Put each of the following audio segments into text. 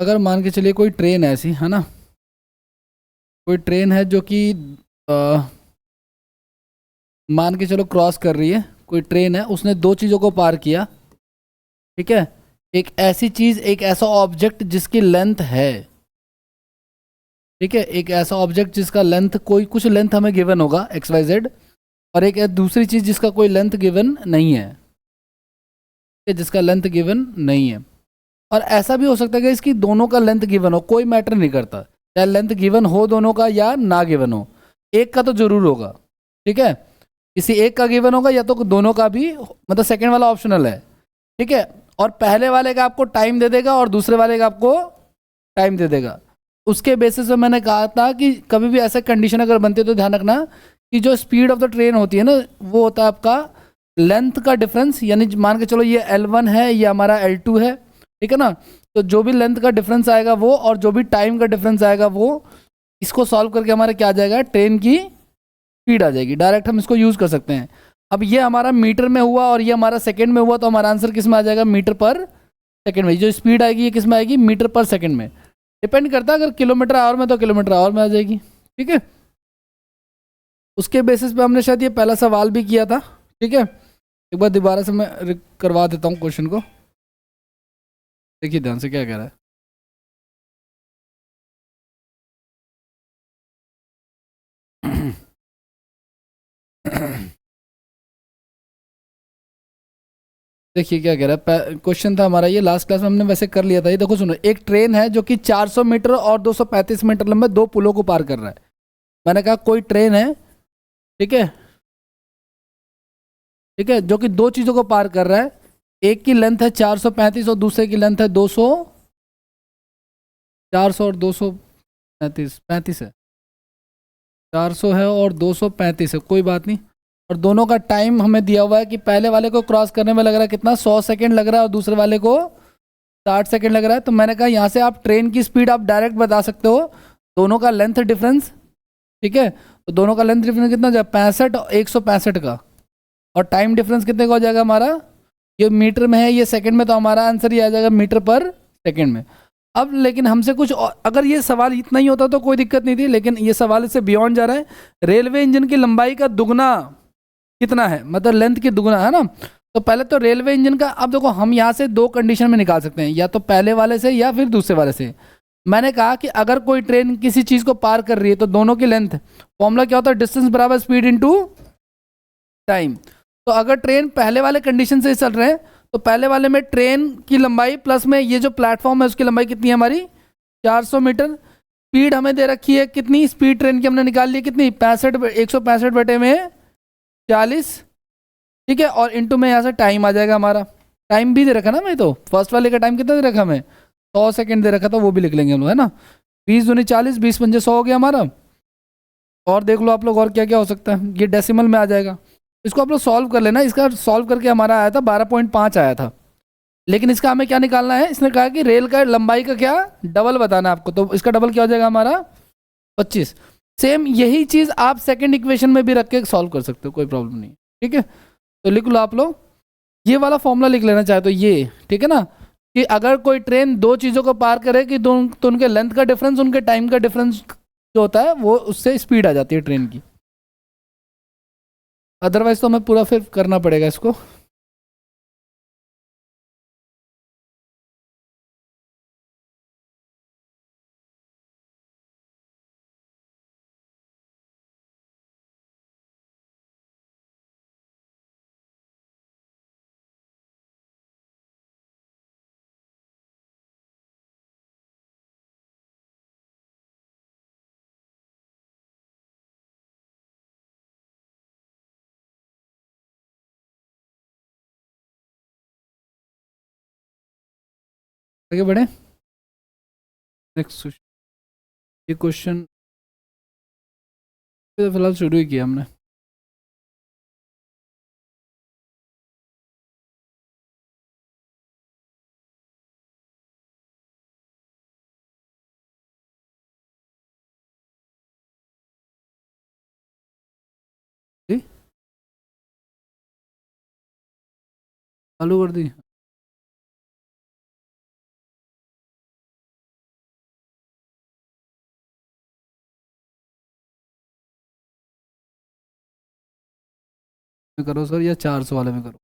अगर मान के चलिए कोई ट्रेन है ऐसी, है ना, कोई ट्रेन है जो कि मान के चलो क्रॉस कर रही है, कोई ट्रेन है उसने दो चीज़ों को पार किया, ठीक है। एक ऐसी चीज़, एक ऐसा ऑब्जेक्ट जिसकी लेंथ है, ठीक है, एक ऐसा ऑब्जेक्ट जिसका लेंथ, कोई कुछ लेंथ हमें गिवन होगा एक्स वाई जेड, और एक दूसरी चीज़ जिसका कोई लेंथ गिवन नहीं है, ठीक है, जिसका लेंथ गिवन नहीं है। और ऐसा भी हो सकता है कि इसकी दोनों का लेंथ गिवन हो, कोई मैटर नहीं करता, चाहे लेंथ गिवन हो दोनों का या ना गिवन हो, एक का तो जरूर होगा, ठीक है। किसी एक का गिवन होगा या तो दोनों का भी, मतलब सेकंड वाला ऑप्शनल है, ठीक है। और पहले वाले का आपको टाइम दे देगा और दूसरे वाले का आपको टाइम दे देगा। उसके बेसिस पे मैंने कहा था कि कभी भी ऐसा कंडीशन अगर बनती है तो ध्यान रखना कि जो स्पीड ऑफ द ट्रेन होती है ना, वो होता है आपका लेंथ का डिफरेंस, यानी मान के चलो ये L1 है, ये हमारा L2 है, ठीक है ना। तो जो भी लेंथ का डिफरेंस आएगा वो, और जो भी टाइम का डिफरेंस आएगा वो, इसको सॉल्व करके हमारा क्या आ जाएगा, ट्रेन की स्पीड आ जाएगी। डायरेक्ट हम इसको यूज़ कर सकते हैं। अब ये हमारा मीटर में हुआ और ये हमारा सेकंड में हुआ, तो हमारा आंसर किस में आ जाएगा, मीटर पर सेकंड में। जो स्पीड आएगी ये किस में आएगी, मीटर पर सेकंड में। डिपेंड करता है, अगर किलोमीटर आवर में तो किलोमीटर आवर में आ जाएगी, ठीक है। उसके बेसिस पे हमने शायद ये पहला सवाल भी किया था, ठीक है। एक बार दोबारा से मैं करवा देता हूँ क्वेश्चन को, देखिए ध्यान से क्या कह रहा है। देखिए क्या कह रहा है, क्वेश्चन था हमारा ये, लास्ट क्लास में हमने वैसे कर लिया था ये। देखो सुनो, एक ट्रेन है जो कि 400 मीटर और 235 मीटर लंबे दो पुलों को पार कर रहा है। मैंने कहा कोई ट्रेन है, ठीक है, ठीक है, जो कि दो चीज़ों को पार कर रहा है। एक की लेंथ है 435 और दूसरे की लेंथ है 200, 400 और 235, 35 है, 400 है और 235 है, कोई बात नहीं। और दोनों का टाइम हमें दिया हुआ है कि पहले वाले को क्रॉस करने में लग रहा है कितना, 100 सेकेंड लग रहा है, और दूसरे वाले को 60 सेकेंड लग रहा है। तो मैंने कहा यहाँ से आप ट्रेन की स्पीड आप डायरेक्ट बता सकते हो, दोनों का लेंथ डिफरेंस, ठीक है। तो दोनों का लेंथ डिफरेंस कितना हो जाएगा, 65 और 165 का, और टाइम डिफरेंस कितने का हो जाएगा हमारा, ये मीटर में है ये सेकंड में, तो हमारा आंसर ये आ जाएगा मीटर पर सेकंड में। अब लेकिन हमसे कुछ अगर ये सवाल इतना ही होता तो कोई दिक्कत नहीं थी, लेकिन ये सवाल इससे बियॉन्ड जा रहा है। रेलवे इंजन की लंबाई का दुगना कितना है, मतलब लेंथ की दुगना, है ना। तो पहले तो रेलवे इंजन का, अब देखो हम यहाँ से दो कंडीशन में निकाल सकते हैं, या तो पहले वाले से या फिर दूसरे वाले से। मैंने कहा कि अगर कोई ट्रेन किसी चीज़ को पार कर रही है तो दोनों की लेंथ, फॉर्मूला क्या होता है, डिस्टेंस बराबर स्पीड इनटू टाइम। तो अगर ट्रेन पहले वाले कंडीशन से चल रहे हैं तो पहले वाले में ट्रेन की लंबाई प्लस में ये जो प्लेटफॉर्म है उसकी लंबाई कितनी है हमारी, 400 मीटर। स्पीड हमें दे रखी है कितनी, स्पीड ट्रेन की हमने निकाल ली कितनी, 65, 165 बटे में 40, ठीक है। और इंटू में यहाँ से टाइम आ जाएगा हमारा, टाइम भी दे रखा ना मैं, तो फर्स्ट वाले का टाइम कितना दे रखा हमें, 100 सेकेंड दे रखा था, वो भी लिख लेंगे हम लोग, है ना। 20 दूनी 40, 20 पंजे 100 हो गया हमारा। और देख लो आप लोग और क्या क्या हो सकता है, ये डेसिमल में आ जाएगा। इसको आप लोग सॉल्व कर लेना, इसका सॉल्व करके हमारा आया था 12.5 आया था। लेकिन इसका हमें क्या निकालना है, इसने कहा कि रेल का लंबाई का क्या डबल बताना है आपको, तो इसका डबल क्या हो जाएगा हमारा, 25। सेम यही चीज़ आप सेकंड इक्वेशन में भी रख के सॉल्व कर सकते हो, कोई प्रॉब्लम नहीं, ठीक है। तो लिख लो आप लोग, ये वाला फॉर्मूला लिख लेना चाहे तो ये, ठीक है ना, कि अगर कोई ट्रेन दो चीज़ों को पार करे कि दो, तो उनके लेंथ का डिफरेंस, उनके टाइम का डिफरेंस जो होता है वो, उससे स्पीड आ जाती है ट्रेन की। अदरवाइज तो हमें पूरा फिर करना पड़ेगा इसको। आगे बढ़े, नेक्स्ट ये क्वेश्चन फिलहाल शुरू ही किया हमने। जी, चालू कर दी। में करो सर या 400 वाले में करो।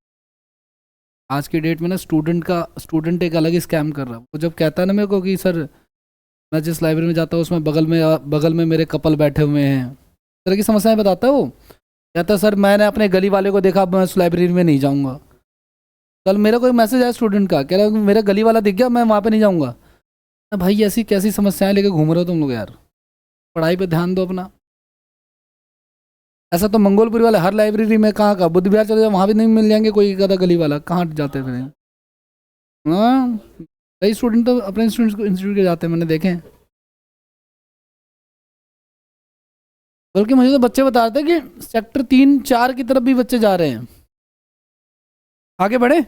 आज की डेट में ना स्टूडेंट एक अलग ही स्कैम कर रहा है। वो जब कहता है ना मेरे को कि सर मैं जिस लाइब्रेरी में जाता हूँ उसमें बगल में मेरे कपल बैठे हुए हैं, इस तरह की समस्याएं बताता है वो। कहता है सर मैंने अपने गली वाले को देखा, मैं उस लाइब्रेरी में नहीं जाऊँगा। कल मेरा कोई मैसेज आया स्टूडेंट का, कह रहा है मेरा गली वाला दिख गया, मैं वहाँ पे नहीं जाऊँगा। भाई ऐसी कैसी समस्याएं लेके घूम रहे हो तुम लोग यार, पढ़ाई पे ध्यान दो अपना। ऐसा तो मंगोलपुरी वाले हर लाइब्रेरी में, कहाँ का बुद्ध विहार चले जाओ वहाँ भी नहीं मिल जाएंगे कोई एक आधा गली वाला, कहाँ जाते फिर? हाँ, कई स्टूडेंट तो अपने इंस्टीट्यूट के जाते हैं, मैंने देखे हैं। बल्कि मुझे तो बच्चे बता रहे थे कि सेक्टर 3-4 की तरफ भी बच्चे जा रहे हैं। आगे बढ़े,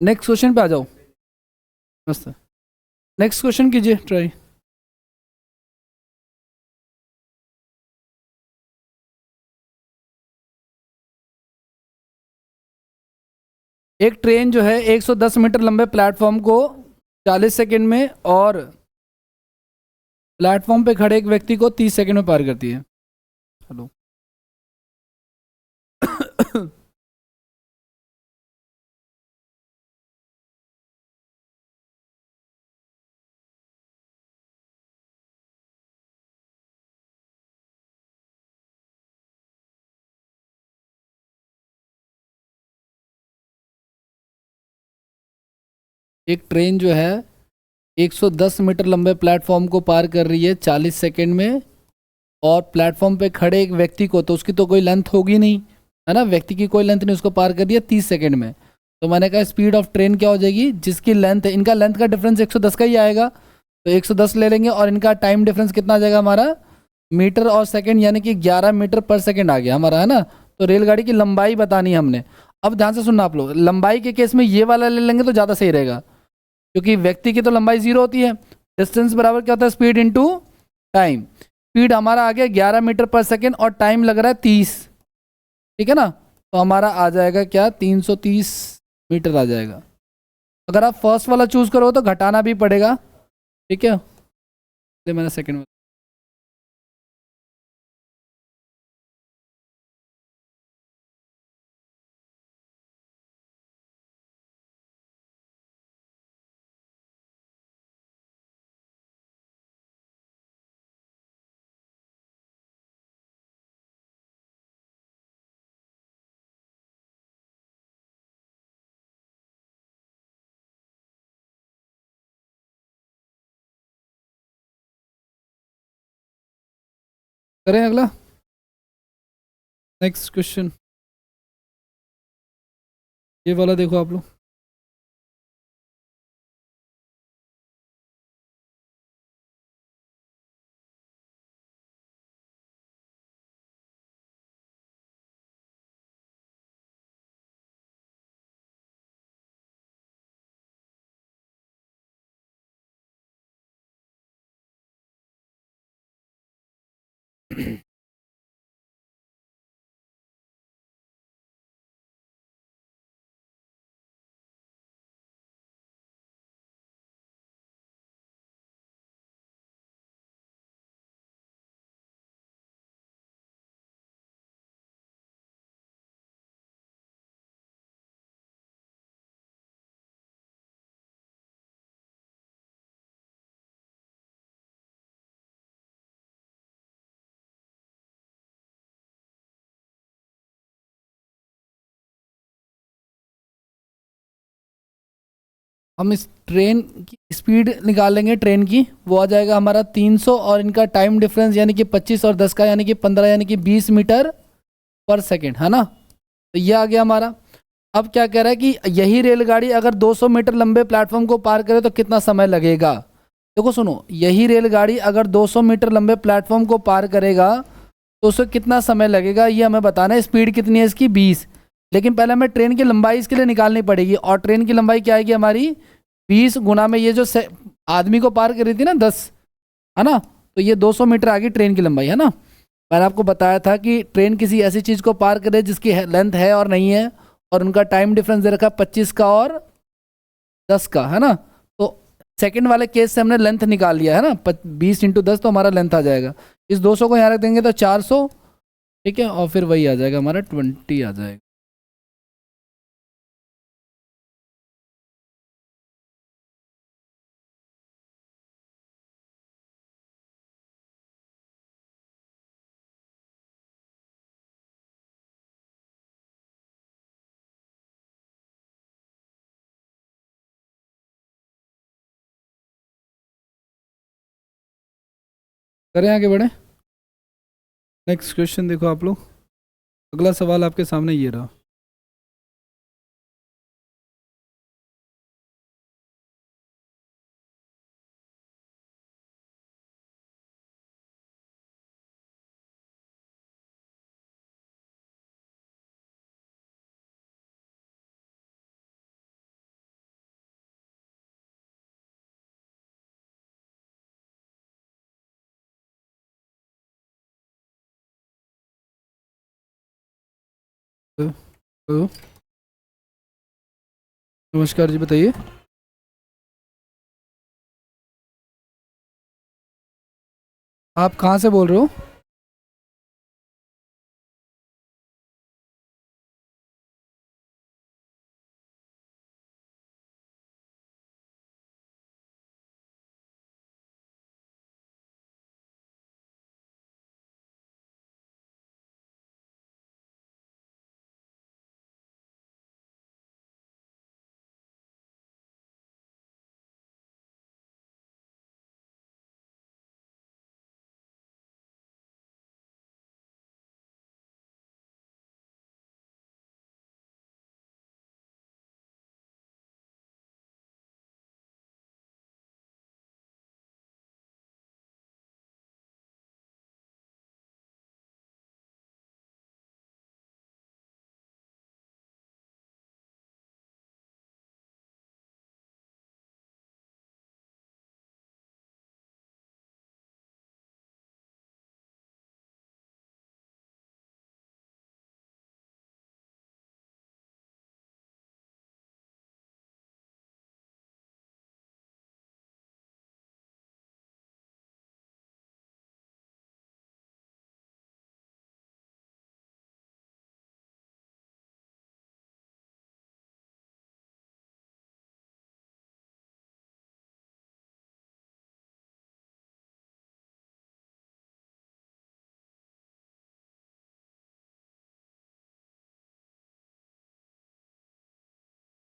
नेक्स्ट क्वेश्चन पे आ जाओ। मस्त, नेक्स्ट क्वेश्चन कीजिए ट्राई। एक ट्रेन जो है 110 मीटर लंबे प्लेटफॉर्म को 40 सेकंड में और प्लेटफॉर्म पे खड़े एक व्यक्ति को 30 सेकंड में पार करती है। हेलो एक ट्रेन जो है 110 मीटर लंबे प्लेटफॉर्म को पार कर रही है 40 सेकंड में, और प्लेटफॉर्म पे खड़े एक व्यक्ति को, तो उसकी तो कोई लेंथ होगी नहीं, है ना, व्यक्ति की कोई लेंथ नहीं, उसको पार कर दिया 30 सेकंड में। तो मैंने कहा स्पीड ऑफ ट्रेन क्या हो जाएगी, जिसकी लेंथ है, इनका लेंथ का डिफरेंस 110 का ही आएगा, तो 110 ले लेंगे, और इनका टाइम डिफरेंस कितना आ जाएगा हमारा, मीटर और सेकेंड, यानी कि 11 मीटर पर सेकेंड आ गया हमारा, है ना। तो रेलगाड़ी की लंबाई बतानी है हमने। अब ध्यान से सुनना आप लोग, लंबाई के केस में ये वाला ले लेंगे तो ज़्यादा सही रहेगा, क्योंकि व्यक्ति की तो लंबाई 0 होती है। डिस्टेंस बराबर क्या होता है, स्पीड इनटू टाइम। स्पीड हमारा आ गया 11 मीटर पर सेकेंड और टाइम लग रहा है 30, ठीक है ना। तो हमारा आ जाएगा क्या, 330 मीटर आ जाएगा। अगर आप फर्स्ट वाला चूज करो तो घटाना भी पड़ेगा, ठीक है। मैंने सेकेंड वाला करें अगला, नेक्स्ट क्वेश्चन। ये वाला देखो आप लोग, हम इस ट्रेन की स्पीड निकालेंगे, ट्रेन की वो आ जाएगा हमारा 300, और इनका टाइम डिफरेंस यानी कि 25 और 10 का यानी कि 15 यानी कि 20 मीटर पर सेकेंड, है ना। तो ये आ गया हमारा। अब क्या कह रहा है कि यही रेलगाड़ी अगर 200 मीटर लंबे प्लेटफॉर्म को पार करे तो कितना समय लगेगा। देखो सुनो, यही रेलगाड़ी अगर 200 मीटर लंबे प्लेटफॉर्म को पार करेगा तो उसे कितना समय लगेगा, ये हमें बताना है। स्पीड कितनी है इसकी, 20। लेकिन पहले हमें ट्रेन की लंबाई इसके लिए निकालनी पड़ेगी, और ट्रेन की लंबाई क्या आएगी हमारी, 20 गुना में ये जो आदमी को पार कर रही थी ना 10, है ना, तो ये 200 मीटर आ गई ट्रेन की लंबाई, है ना। मैंने आपको बताया था कि ट्रेन किसी ऐसी चीज़ को पार करे जिसकी लेंथ है और नहीं है, और उनका टाइम डिफरेंस दे रखा है 25 का और 10 का, है ना। तो सेकंड वाले केस से हमने लेंथ निकाल लिया है ना, 20 × 10 तो हमारा लेंथ आ जाएगा। इस 200 को यहाँ रख देंगे तो 400, ठीक है, और फिर वही आ जाएगा हमारा 20 आ जाएगा। करें आगे बढ़े, नेक्स्ट क्वेश्चन देखो आप लोग। अगला सवाल आपके सामने ये रहा। तो नमस्कार जी, बताइए। आप कहाँ से बोल रहे हो?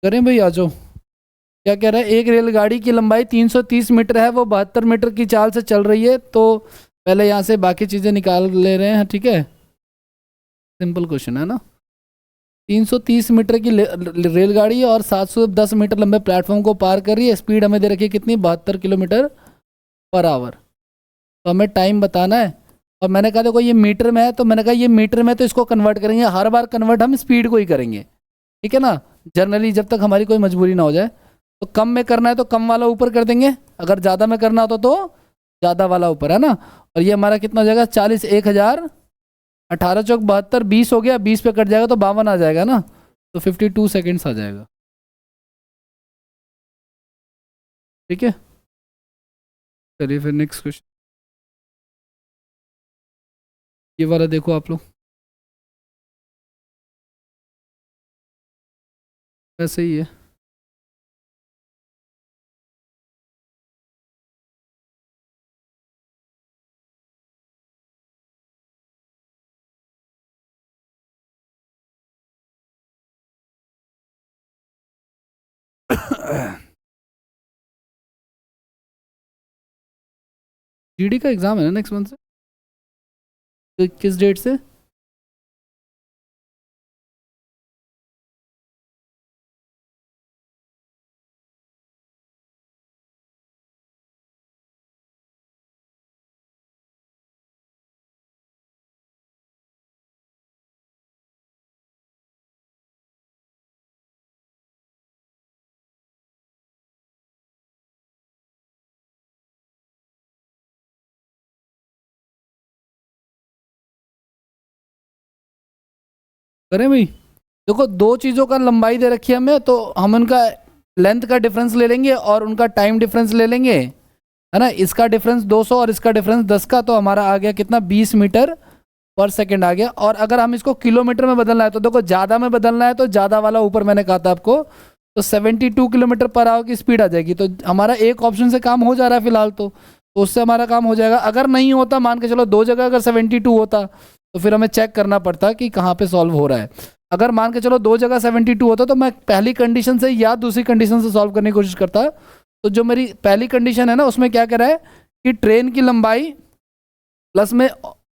करें भाई, आ जाओ। क्या कह रहा है, एक रेलगाड़ी की लंबाई 330 मीटर है, वो 72 मीटर की चाल से चल रही है। तो पहले यहाँ से बाकी चीज़ें निकाल ले रहे हैं, ठीक है। सिंपल क्वेश्चन है ना। 330 मीटर की रेलगाड़ी और 710 मीटर लंबे प्लेटफॉर्म को पार कर रही है। स्पीड हमें दे रखी है कितनी, 72 किलोमीटर पर आवर। तो हमें टाइम बताना है। और मैंने कहा देखो ये मीटर में है, तो मैंने कहा ये मीटर में तो इसको कन्वर्ट करेंगे, हर बार कन्वर्ट हम स्पीड को ही करेंगे, ठीक है ना। जनरली जब तक हमारी कोई मजबूरी ना हो जाए। तो कम में करना है तो कम वाला ऊपर कर देंगे, अगर ज़्यादा में करना हो तो ज़्यादा वाला ऊपर, है ना। और ये हमारा कितना हो जाएगा, 40, 1000, 18 चौक 72, 20 हो गया, 20 पे कट जाएगा तो 52 आ जाएगा ना। तो 52 सेकेंड्स आ जाएगा, ठीक है। चलिए फिर नेक्स्ट क्वेश्चन, ये वाला देखो आप लोग। ऐसे ही है। जीडी का एग्ज़ाम है ना नेक्स्ट मंथ से? किस डेट से? करें भाई। देखो दो चीज़ों का लंबाई दे रखी है हमें, तो हम उनका लेंथ का डिफरेंस ले लेंगे और उनका टाइम डिफरेंस ले लेंगे, है ना। इसका डिफरेंस 200 और इसका डिफरेंस 10 का, तो हमारा आ गया कितना, 20 मीटर पर सेकंड आ गया। और अगर हम इसको किलोमीटर में बदलना है तो देखो, ज़्यादा में बदलना है तो ज़्यादा वाला ऊपर मैंने कहा था आपको, तो 72 किलोमीटर पर आवर की स्पीड आ जाएगी। तो हमारा एक ऑप्शन से काम हो जा रहा है फिलहाल, तो उससे हमारा काम हो जाएगा। अगर नहीं होता, मान के चलो दो जगह अगर 72 होता, तो फिर हमें चेक करना पड़ता कि कहाँ पे सॉल्व हो रहा है। अगर मान के चलो दो जगह 72 होता, तो मैं पहली कंडीशन से या दूसरी कंडीशन से सॉल्व करने की कोशिश करता। तो जो मेरी पहली कंडीशन है ना, उसमें क्या कह रहा है कि ट्रेन की लंबाई प्लस में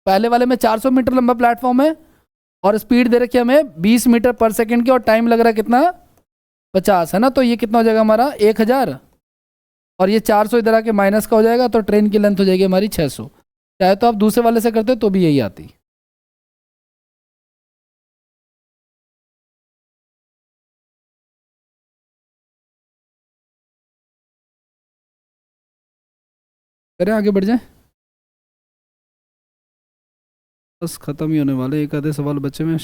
पहले वाले में 400 मीटर लंबा प्लेटफॉर्म है, और स्पीड दे रखी है हमें 20 मीटर पर सेकंड की, और टाइम लग रहा है कितना, 50 है ना। तो ये कितना हो जाएगा हमारा 1000, और ये 400 इधर आके माइनस का हो जाएगा, तो ट्रेन की लेंथ हो जाएगी हमारी 600। चाहे तो आप दूसरे वाले से करते तो भी यही आती। करें आगे बढ़ जाए, बस खत्म ही होने वाले, एक आधे सवाल बचे में।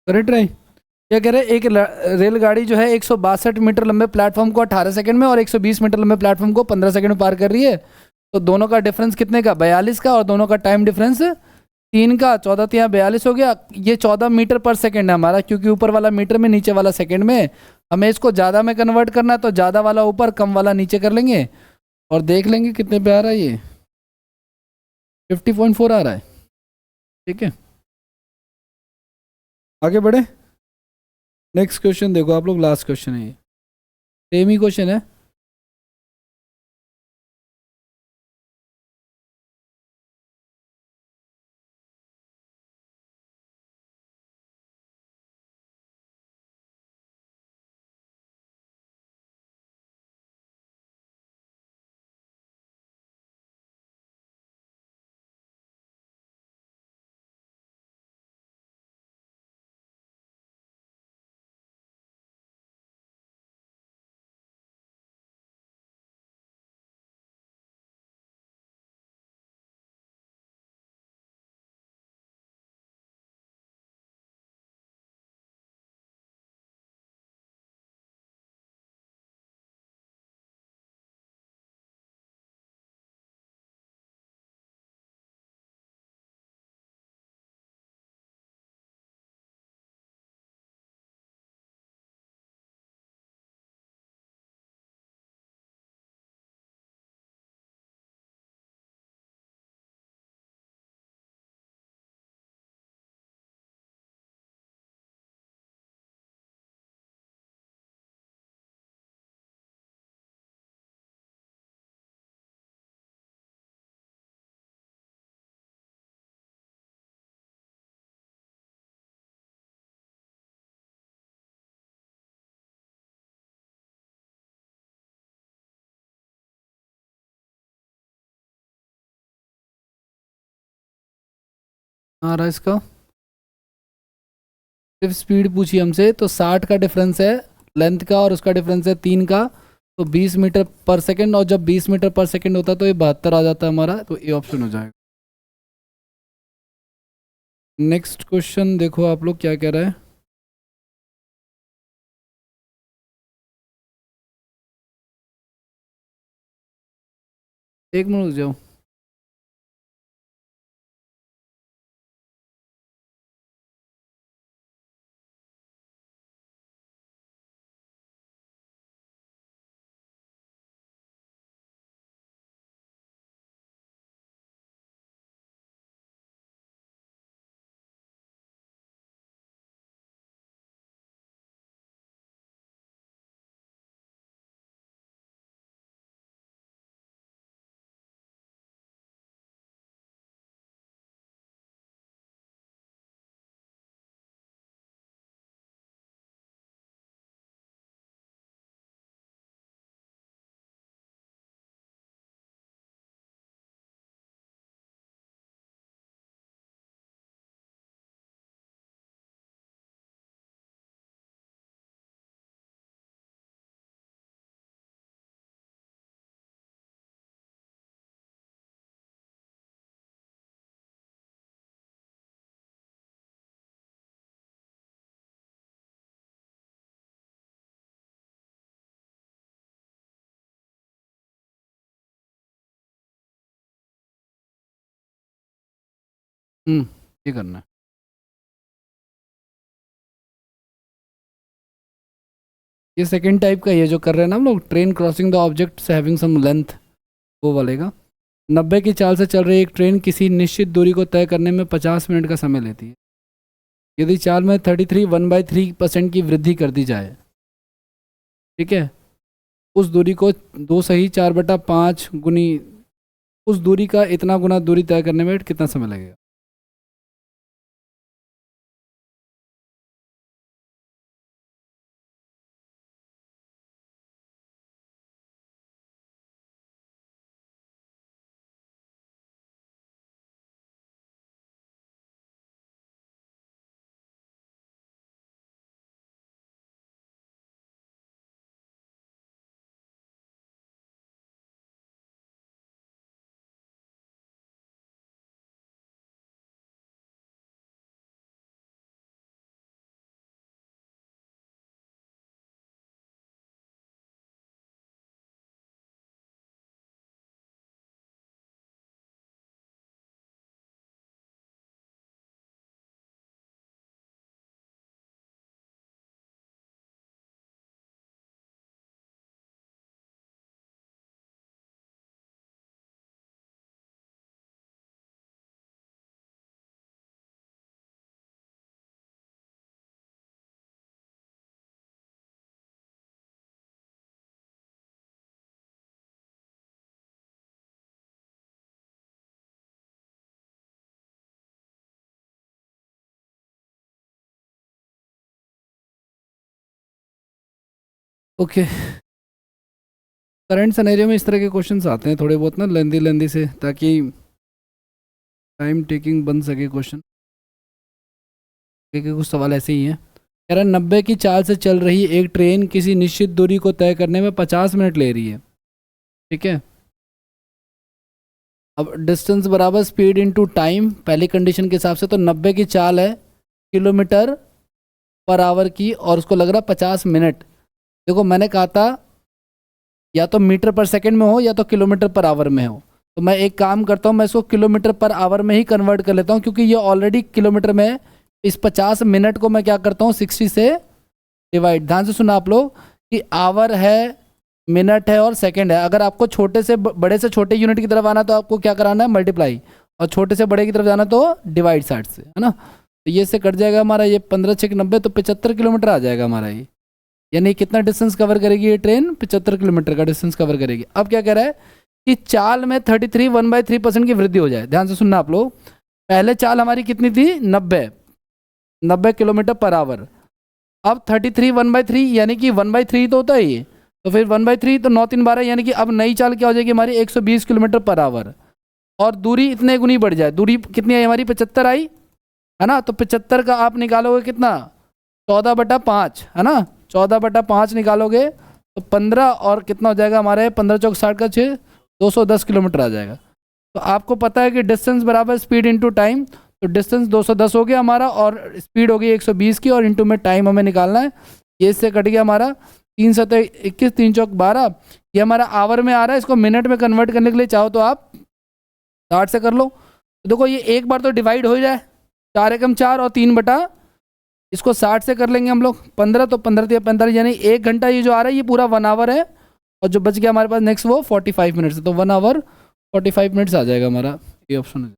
करेक्ट रहे। क्या कह रहे हैं, एक रेलगाड़ी जो है 162 मीटर लंबे प्लेटफॉर्म को 18 सेकंड में और 120 मीटर लंबे प्लेटफॉर्म को 15 सेकंड में पार कर रही है। तो दोनों का डिफरेंस कितने का, 42 का, और दोनों का टाइम डिफरेंस 3 का। 14 तो यहाँ 42 हो गया। ये 14 मीटर पर सेकंड है हमारा, क्योंकि ऊपर वाला मीटर में नीचे वाला सेकंड में। हमें इसको ज़्यादा में कन्वर्ट करना है, तो ज़्यादा वाला ऊपर कम वाला नीचे कर लेंगे, और देख लेंगे कितने पे आ रहा है ये। 50.4 आ रहा है। ठीक है, आगे बढ़े। नेक्स्ट क्वेश्चन देखो आप लोग, लास्ट क्वेश्चन है ये, सेम ही क्वेश्चन है। आ रहा है इसका, सिर्फ स्पीड पूछी हमसे, तो 60 का डिफरेंस है लेंथ का, और उसका डिफरेंस है 3 का, तो 20 मीटर पर सेकंड। और जब 20 मीटर पर सेकंड होता है तो ये 72 आ जाता है हमारा, तो ये ऑप्शन हो जाएगा। नेक्स्ट क्वेश्चन देखो आप लोग क्या कह रहा है। एक मिनट रुक जाओ। ये करना है। ये सेकंड टाइप का, ये जो कर रहे हैं ना हम लोग, train crossing the object having some length, वो वाले का। 90 की चाल से चल रही एक ट्रेन किसी निश्चित दूरी को तय करने में 50 मिनट का समय लेती है। यदि चाल में 33 1/3% की वृद्धि कर दी जाए, ठीक है, उस दूरी को 2 सही 4/5 गुनी उस दूरी का इतना गुना दूरी तय करने में कितना समय लगेगा? ओके, करंट सिनेरियो में इस तरह के क्वेश्चंस आते हैं थोड़े बहुत ना, लेंदी लेंदी से, ताकि टाइम टेकिंग बन सके क्वेश्चन। क्योंकि कुछ सवाल ऐसे ही हैं। कह रहा है 90 की चाल से चल रही एक ट्रेन किसी निश्चित दूरी को तय करने में 50 मिनट ले रही है, ठीक है। अब डिस्टेंस बराबर स्पीड इनटू टाइम, पहली कंडीशन के हिसाब से तो 90 की चाल है किलोमीटर पर आवर की, और उसको लग रहा 50 मिनट। देखो मैंने कहा था या तो मीटर पर सेकंड में हो या तो किलोमीटर पर आवर में हो, तो मैं एक काम करता हूँ, मैं इसको किलोमीटर पर आवर में ही कन्वर्ट कर लेता हूँ, क्योंकि ये ऑलरेडी किलोमीटर में है। इस 50 मिनट को मैं क्या करता हूँ 60 से डिवाइड। ध्यान से सुना आप लोग कि आवर है, मिनट है और सेकंड है। अगर आपको छोटे से बड़े से छोटे यूनिट की तरफ आना तो आपको क्या कराना है, मल्टीप्लाई, और छोटे से बड़े की तरफ जाना तो डिवाइड 60 से, है ना। तो ये से कट जाएगा हमारा, ये 15 6 90, तो 75 किलोमीटर आ जाएगा हमारा ये। यानी कितना डिस्टेंस कवर करेगी ये ट्रेन? 75 किलोमीटर का डिस्टेंस कवर करेगी। अब क्या कह रहा है कि चाल में 33 1/3% की वृद्धि हो जाए। ध्यान से सुनना आप लोग, पहले चाल हमारी कितनी थी 90 किलोमीटर पर आवर। अब 33 1/3 यानी कि 1/3 तो होता है ये, तो फिर 1/3 तो 9 3 12, यानी कि अब नई चाल क्या हो जाएगी हमारी 120 किलोमीटर पर आवर, और दूरी इतने गुनी बढ़ जाए। दूरी कितनी आई हमारी 75 आई, है ना। तो 75 का आप निकालोगे कितना 14/5, है ना। 14/5 निकालोगे तो 15, और कितना हो जाएगा हमारे 15 चौक 60 का 6, 210 किलोमीटर आ जाएगा। तो आपको पता है कि डिस्टेंस बराबर स्पीड इंटू टाइम, तो डिस्टेंस 210 हो गया हमारा, और स्पीड हो गई 120 की, और इंटू में टाइम हमें निकालना है। ये इससे कट गया हमारा 3 7 21, 3 चौक 12, ये हमारा आवर में आ रहा है, इसको मिनट में कन्वर्ट करने के लिए चाहो तो आप 60 से कर लो। तो देखो ये एक बार तो डिवाइड हो जाए, 4 एकम 4 और 3 बटा, इसको 60 से कर लेंगे हम लोग 15, तो 15 या 45, यानी 1 घंटा ये जो आ रहा है ये पूरा 1 आवर है, और जो बच गया हमारे पास नेक्स्ट वो 45 मिनट्स है, तो 1 आवर 45 मिनट्स आ जाएगा हमारा, ये ऑप्शन है।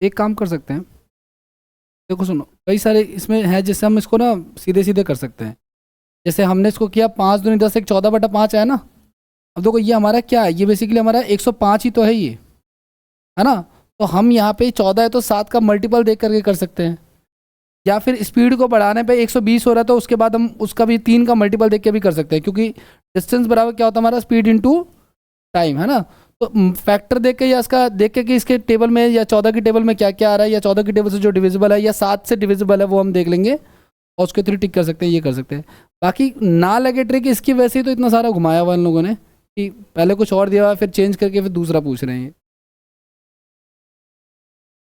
एक काम कर सकते हैं, देखो सुनो, कई सारे इसमें है, जैसे हम इसको ना सीधे सीधे कर सकते हैं। जैसे हमने इसको किया 5 दूनी 10, एक 14/5 है ना। अब देखो ये हमारा क्या है, ये बेसिकली हमारा 105 ही तो है ये, है ना। तो हम यहाँ पे 14 है तो 7 का मल्टीपल देख करके कर सकते हैं, या फिर स्पीड को बढ़ाने पे 120 हो रहा है तो उसके बाद हम उसका भी 3 का मल्टीपल देख के भी कर सकते हैं, क्योंकि डिस्टेंस बराबर क्या होता है हमारा, स्पीड इनटू टाइम, है ना। तो फैक्टर देख के या इसका देख के कि इसके टेबल में या 14 की टेबल में क्या क्या आ रहा है, या 14 की टेबल से जो डिविजिबल है या 7 से डिविजिबल है वो हम देख लेंगे, और उसके थ्रू टिक कर सकते हैं, ये कर सकते हैं। बाकी ना लगे ट्रिक, इसकी वैसे ही तो इतना सारा घुमाया हुआ इन लोगों ने कि पहले कुछ और दिया हुआ फिर चेंज करके फिर दूसरा पूछ रहे हैं।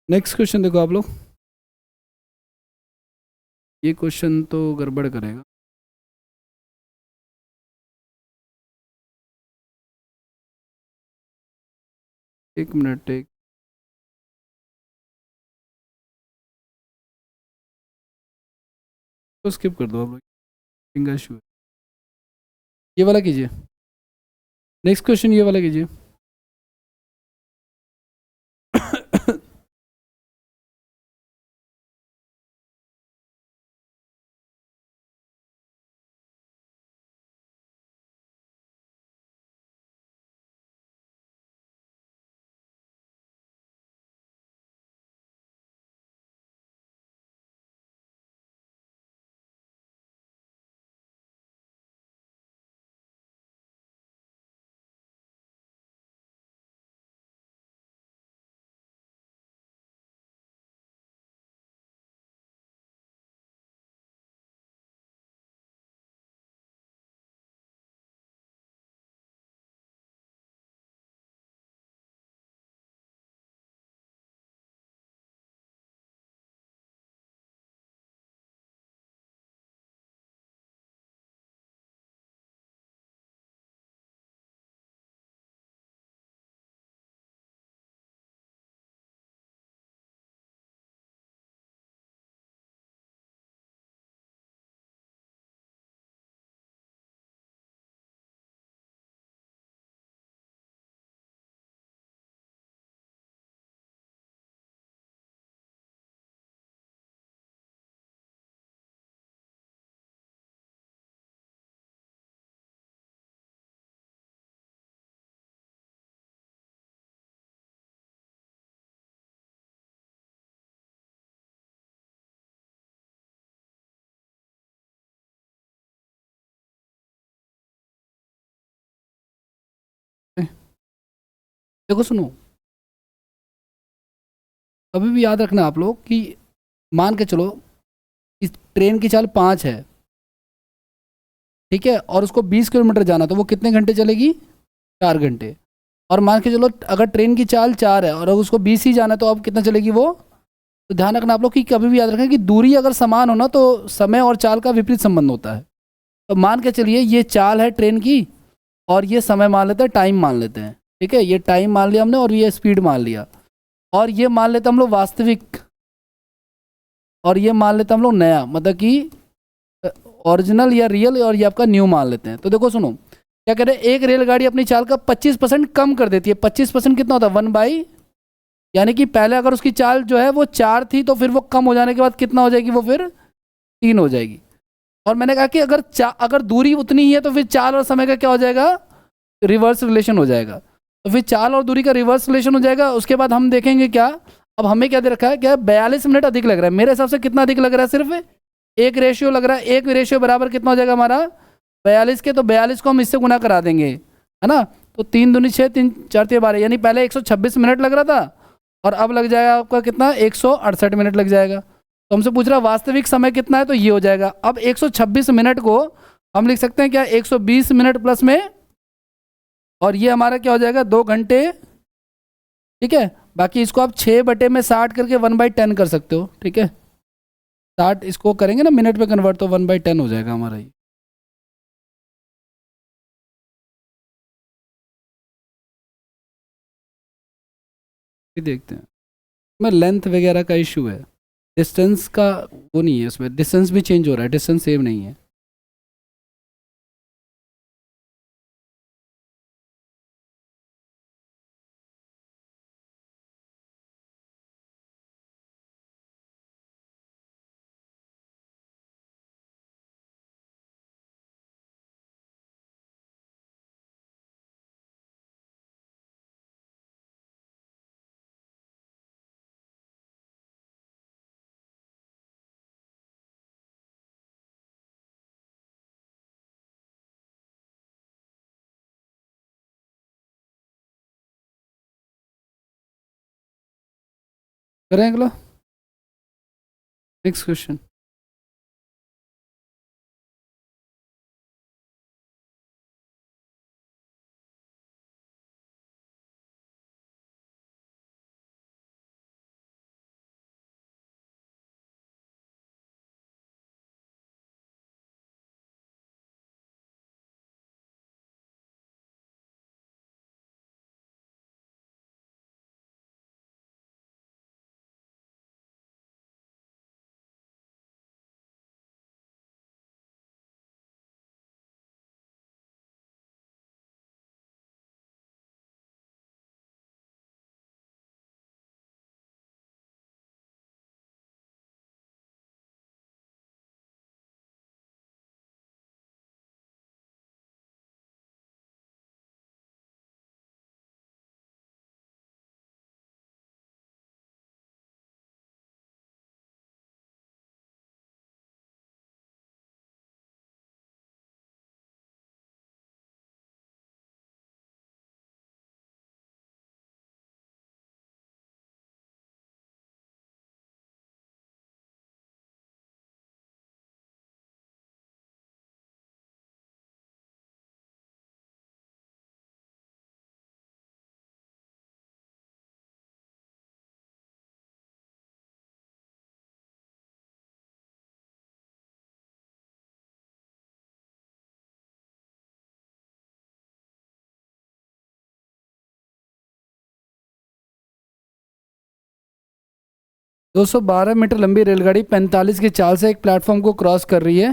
नेक्स्ट क्वेश्चन देखो आप लोग, ये क्वेश्चन तो गड़बड़ करेगा। एक मिनट, एक तो स्किप कर दो आप लोग, फिंगर इशू है। ये वाला कीजिए, नेक्स्ट क्वेश्चन ये वाला कीजिए। देखो सुनो, कभी भी याद रखना आप लोग कि मान के चलो इस ट्रेन की चाल 5 है, ठीक है, और उसको 20 किलोमीटर जाना, तो वो कितने घंटे चलेगी, 4 घंटे। और मान के चलो अगर ट्रेन की चाल 4 है और अगर उसको 20 ही जाना है तो अब कितना चलेगी वो। तो ध्यान रखना आप लोग कि कभी भी याद रखें कि दूरी अगर समान हो ना तो समय और चाल का विपरीत संबंध होता है। तो मान के चलिए ये चाल है ट्रेन की और ये समय मान लेते हैं, टाइम मान लेते हैं। ठीक है, ये टाइम मान लिया हमने और ये स्पीड मान लिया। और ये मान लेते हैं हम लोग वास्तविक, और ये मान लेते हैं हम लोग नया, मतलब कि ओरिजिनल या रियल, और ये आपका न्यू मान लेते हैं। तो देखो सुनो क्या कह रहे हैं, एक रेलगाड़ी अपनी चाल का 25% कम कर देती है। 25% कितना होता है, 1/, यानी कि पहले अगर उसकी चाल जो है वो 4 थी तो फिर वो कम हो जाने के बाद कितना हो जाएगी, वो फिर 3 हो जाएगी। और मैंने कहा कि अगर दूरी उतनी ही है तो फिर चाल और समय का क्या हो जाएगा, रिवर्स रिलेशन हो जाएगा। तो फिर चाल और दूरी का रिवर्स रिलेशन हो जाएगा। उसके बाद हम देखेंगे क्या, अब हमें क्या दे रखा है, क्या 42 मिनट अधिक लग रहा है मेरे हिसाब से। कितना अधिक लग रहा है, सिर्फ एक रेशियो लग रहा है। एक रेशियो बराबर कितना हो जाएगा हमारा, 42 के। तो 42 को हम इससे गुना करा देंगे, है ना। तो 3 दूनी 6, 3 4 12, यानी पहले 126 मिनट लग रहा था और अब लग जाएगा आपका कितना, 168 मिनट लग जाएगा। तो हमसे पूछ रहा वास्तविक समय कितना है, तो ये हो जाएगा। अब 126 मिनट को हम लिख सकते हैं क्या, 120 मिनट प्लस में, और ये हमारा क्या हो जाएगा, 2 घंटे। ठीक है, बाकी इसको आप 6/60 करके 1/10 कर सकते हो। ठीक है, 60 इसको करेंगे ना मिनट पे कन्वर्ट, तो 1/10 हो जाएगा हमारा ये। ये देखते हैं, में लेंथ वगैरह का इशू है, डिस्टेंस का वो नहीं है, उसमें डिस्टेंस भी चेंज हो रहा है, डिस्टेंस सेम नहीं है। करें अगला, नेक्स्ट क्वेश्चन। 212 मीटर लंबी रेलगाड़ी 45 की चाल से एक प्लेटफॉर्म को क्रॉस कर रही है।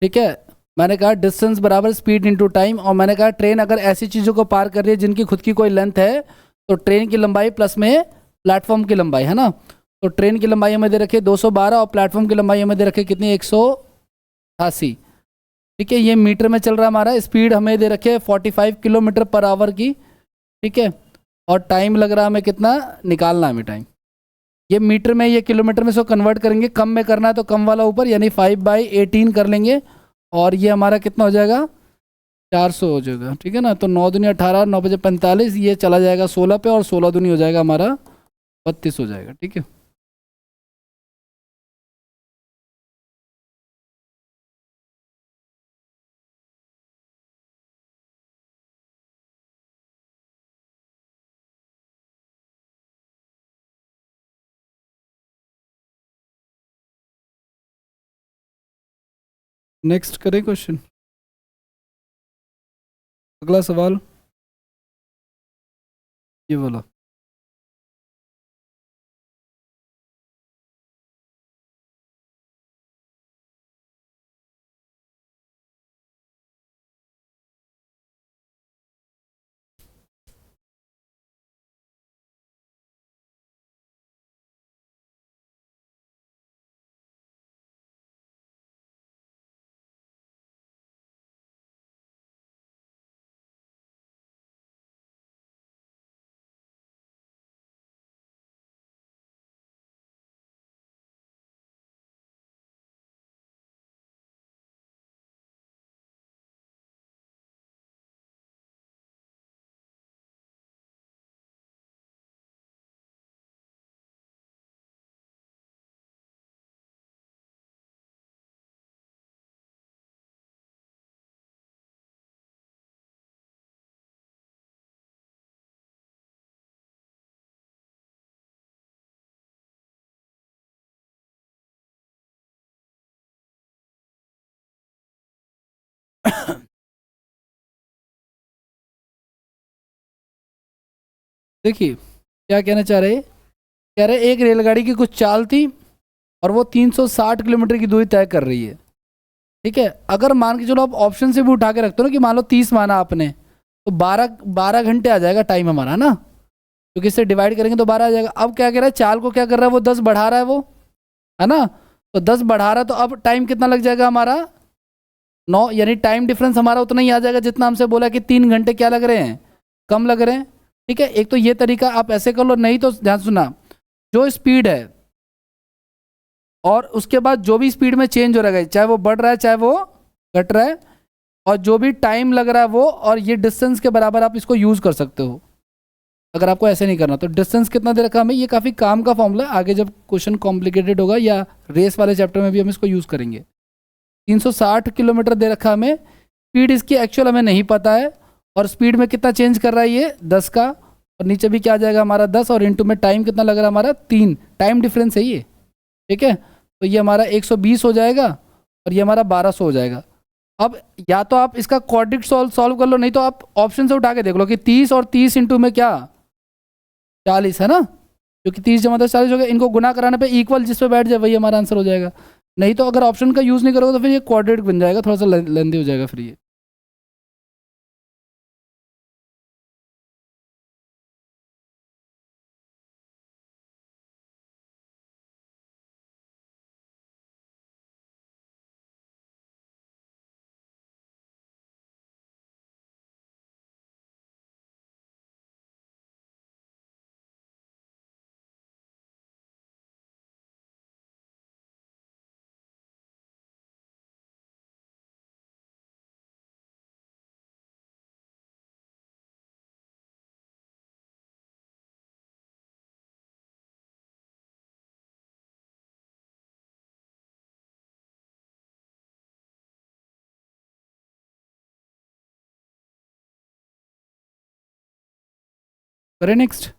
ठीक है, मैंने कहा डिस्टेंस बराबर स्पीड इनटू टाइम, और मैंने कहा ट्रेन अगर ऐसी चीज़ों को पार कर रही है जिनकी खुद की कोई लेंथ है तो ट्रेन की लंबाई प्लस में प्लेटफॉर्म की लंबाई, है ना। तो ट्रेन की लंबाई हमें दे रखे 212 और प्लेटफॉर्म की लंबाई हमें दे रखे कितनी, 188। ठीक है, ये मीटर में चल रहा है हमारा। स्पीड हमें दे रखे 45 किलोमीटर पर आवर की। ठीक है, और टाइम लग रहा है हमें कितना, निकालना है हमें टाइम। ये मीटर में, ये किलोमीटर में, इसको कन्वर्ट करेंगे। कम में करना है तो कम वाला ऊपर, यानी 5/18 कर लेंगे। और ये हमारा कितना हो जाएगा, 400 हो जाएगा। ठीक है ना, तो 9 दूनी 18, 9 बजे 45, ये चला जाएगा 16 पे, और 16 दूनी हो जाएगा हमारा 32 हो जाएगा। ठीक है। नेक्स्ट करें क्वेश्चन। अगला सवाल ये बोलो। देखिए क्या कहना चाह रहे, कह रहे एक रेलगाड़ी की कुछ चाल थी और वो 360 किलोमीटर की दूरी तय कर रही है। ठीक है, अगर मान के चलो आप ऑप्शन से भी उठा के रखते हो ना कि मान लो 30 माना आपने, तो 12 घंटे आ जाएगा टाइम हमारा ना, क्योंकि इससे डिवाइड करेंगे तो 12 आ जाएगा। अब क्या कह रहा है, चाल को क्या कर रहा है वो 10 बढ़ा रहा है वो, है ना। तो 10 बढ़ा रहा है तो अब टाइम कितना लग जाएगा हमारा 9, यानी टाइम डिफरेंस हमारा उतना ही आ जाएगा जितना हमसे बोला कि 3 घंटे क्या लग रहे हैं, कम लग रहे हैं। ठीक है, एक तो ये तरीका आप ऐसे कर लो, नहीं तो ध्यान सुना, जो स्पीड है और उसके बाद जो भी स्पीड में चेंज हो रहा है, चाहे वो बढ़ रहा है चाहे वो घट रहा है, और जो भी टाइम लग रहा है वो, और ये डिस्टेंस के बराबर आप इसको यूज़ कर सकते हो। अगर आपको ऐसे नहीं करना तो डिस्टेंस कितना दे रखा हमें, ये काफ़ी काम का फॉर्मूला है, आगे जब क्वेश्चन कॉम्प्लिकेटेड होगा या रेस वाले चैप्टर में भी हम इसको यूज़ करेंगे। 360 किलोमीटर दे रखा हमें, स्पीड इसकी एक्चुअल हमें नहीं पता है, और स्पीड में कितना चेंज कर रहा है ये 10 का, और नीचे भी क्या आ जाएगा हमारा 10, और इनटू में टाइम कितना लग रहा है हमारा 3, टाइम डिफरेंस है ये। ठीक है, तो ये हमारा 120 हो जाएगा और ये हमारा 1200 हो जाएगा। अब या तो आप इसका क्वाड्रिक सॉल्व कर लो, नहीं तो आप ऑप्शन से उठा के देख लो कि 30 और 30 इंटू में क्या 40 है ना, क्योंकि 30 + 10 = 40 हो गया, इनको गुना कराने पे इक्वल जिस पे बैठ जाए वही हमारा आंसर हो जाएगा। नहीं तो अगर ऑप्शन का यूज़ नहीं करोगे तो फिर ये क्वाड्रेटिक बन जाएगा, थोड़ा सा लेंदी हो जाएगा फिर ये। करें नेक्स्ट।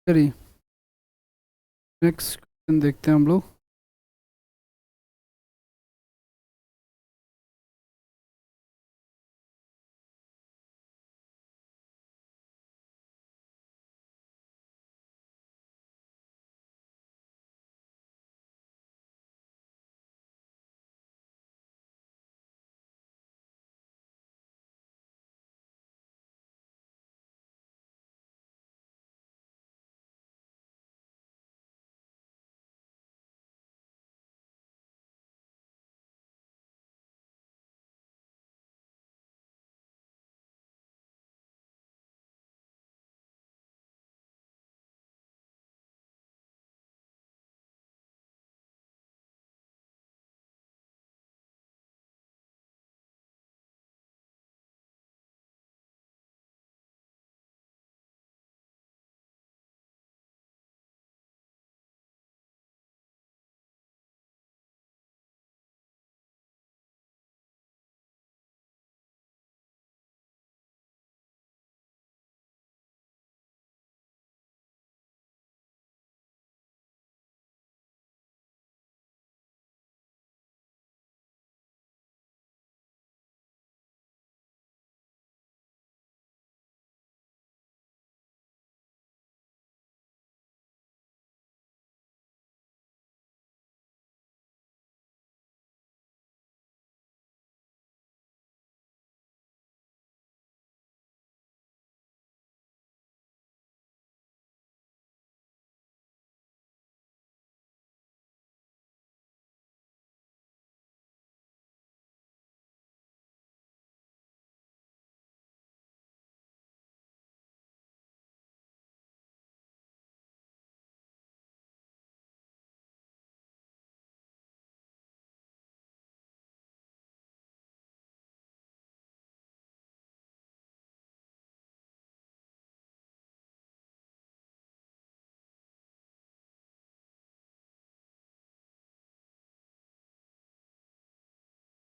करिए, नेक्स्ट क्वेश्चन देखते हैं हम लोग।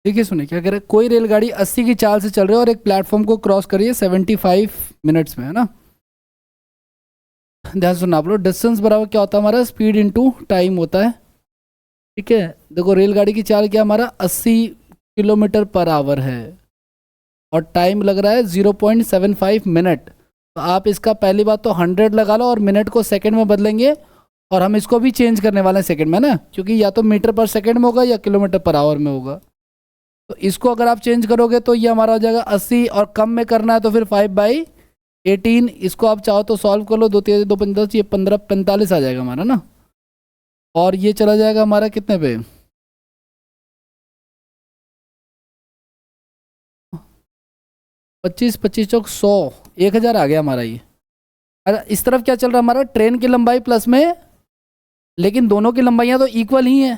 देखिए सुनिए क्या कह रहे हैं, कोई रेलगाड़ी 80 की चाल से चल रही है और एक प्लेटफॉर्म को क्रॉस कर रही है 75 मिनट्स में, है ना। ध्यान से सुनना आप लोग, डिस्टेंस बराबर क्या होता है हमारा, स्पीड इनटू टाइम होता है। ठीक है, देखो रेलगाड़ी की चाल क्या हमारा 80 किलोमीटर पर आवर है और टाइम लग रहा है 0.75 मिनट। तो आप इसका पहली बात तो 100 लगा लो और मिनट को सेकंड में बदलेंगे, और हम इसको भी चेंज करने वाले हैं सेकंड में ना, क्योंकि या तो मीटर पर सेकंड में होगा या किलोमीटर पर आवर में होगा। तो इसको अगर आप चेंज करोगे तो ये हमारा हो जाएगा 80, और कम में करना है तो फिर 5/18। इसको आप चाहो तो सॉल्व कर लो, 2×3=2=15, ये 15 45 आ जाएगा हमारा ना। और ये चला जाएगा हमारा कितने पे, 25 25 चौक 100, 1000 आ गया हमारा ये। अगर इस तरफ क्या चल रहा है हमारा, ट्रेन की लंबाई प्लस में, लेकिन दोनों की लंबाइयाँ तो इक्वल ही हैं,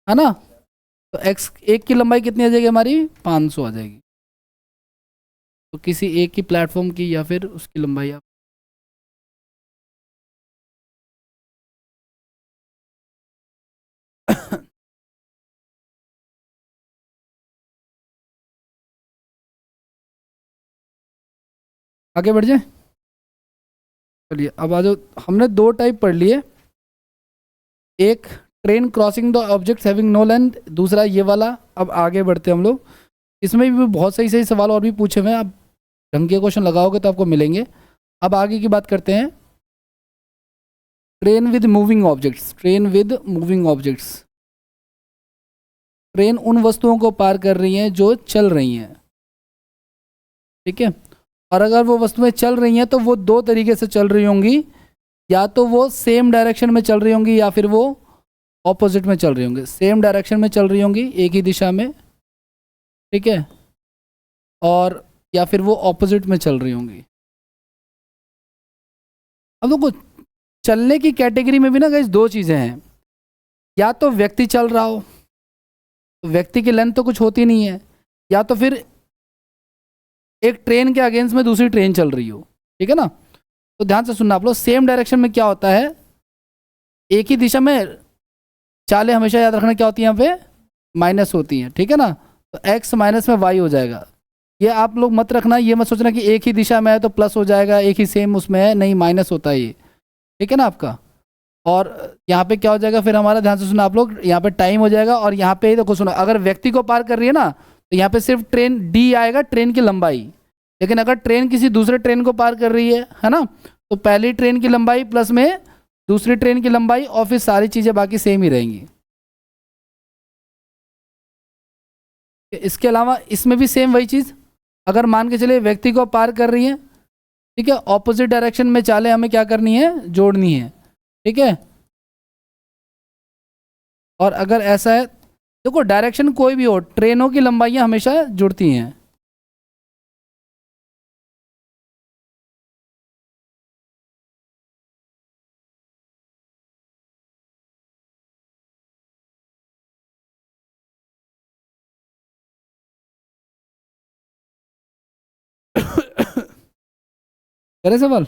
है ना। तो एक्स एक की लंबाई कितनी आ जाएगी हमारी, 500 आ जाएगी। तो किसी एक की प्लेटफॉर्म की या फिर उसकी लंबाई आप आगे बढ़ जाए। चलिए अब आ जाओ, हमने दो टाइप पढ़ लिए, एक train crossing the object having no length, दूसरा ये वाला। अब आगे बढ़ते हैं हम लोग, इसमें भी बहुत सही सही सवाल और भी पूछे हुए हैं, आप ढंग के क्वेश्चन लगाओगे तो आपको मिलेंगे। अब आगे की बात करते हैं, train with moving objects, train with moving objects. Train उन वस्तुओं को पार कर रही हैं जो चल रही हैं, ठीक है। और अगर वो वस्तुएं चल रही हैं तो वो दो तरीके से चल रही होंगी, या तो वो सेम डायरेक्शन में चल रही होंगी या फिर वो ऑपोजिट में चल रही होंगी। सेम डायरेक्शन में चल रही होंगी, एक ही दिशा में, ठीक है, और या फिर वो ऑपोजिट में चल रही होंगी। अब देखो, चलने की कैटेगरी में भी ना गाइस दो चीज़ें हैं, या तो व्यक्ति चल रहा हो, तो व्यक्ति की लेंथ तो कुछ होती नहीं है, या तो फिर एक ट्रेन के अगेंस्ट में दूसरी ट्रेन चल रही हो, ठीक है ना। तो ध्यान से सुनना आप लोग, सेम डायरेक्शन में क्या होता है, एक ही दिशा में चालें हमेशा याद रखना क्या होती है यहाँ पे, माइनस होती हैं, ठीक है ना। तो एक्स माइनस में वाई हो जाएगा। ये आप लोग मत रखना, ये मत सोचना कि एक ही दिशा में है तो प्लस हो जाएगा, एक ही सेम उसमें है, नहीं माइनस होता है ये, ठीक है ना आपका। और यहाँ पे क्या हो जाएगा फिर हमारा, ध्यान से सुना आप लोग, यहाँ पे टाइम हो जाएगा, और यहाँ पे देखो सुनो, अगर व्यक्ति को पार कर रही है ना तो यहाँ पे सिर्फ ट्रेन डी आएगा, ट्रेन की लंबाई। लेकिन अगर ट्रेन किसी दूसरे ट्रेन को पार कर रही है ना, तो पहली ट्रेन की लंबाई प्लस में दूसरी ट्रेन की लंबाई, और फिर सारी चीज़ें बाकी सेम ही रहेंगी। इसके अलावा इसमें भी सेम वही चीज़, अगर मान के चलिए व्यक्ति को पार कर रही है, ठीक है, ऑपोजिट डायरेक्शन में चालें हमें क्या करनी है, जोड़नी है, ठीक है। और अगर ऐसा है, देखो डायरेक्शन कोई भी हो, ट्रेनों की लंबाइयाँ हमेशा जुड़ती हैं। करे सवाल,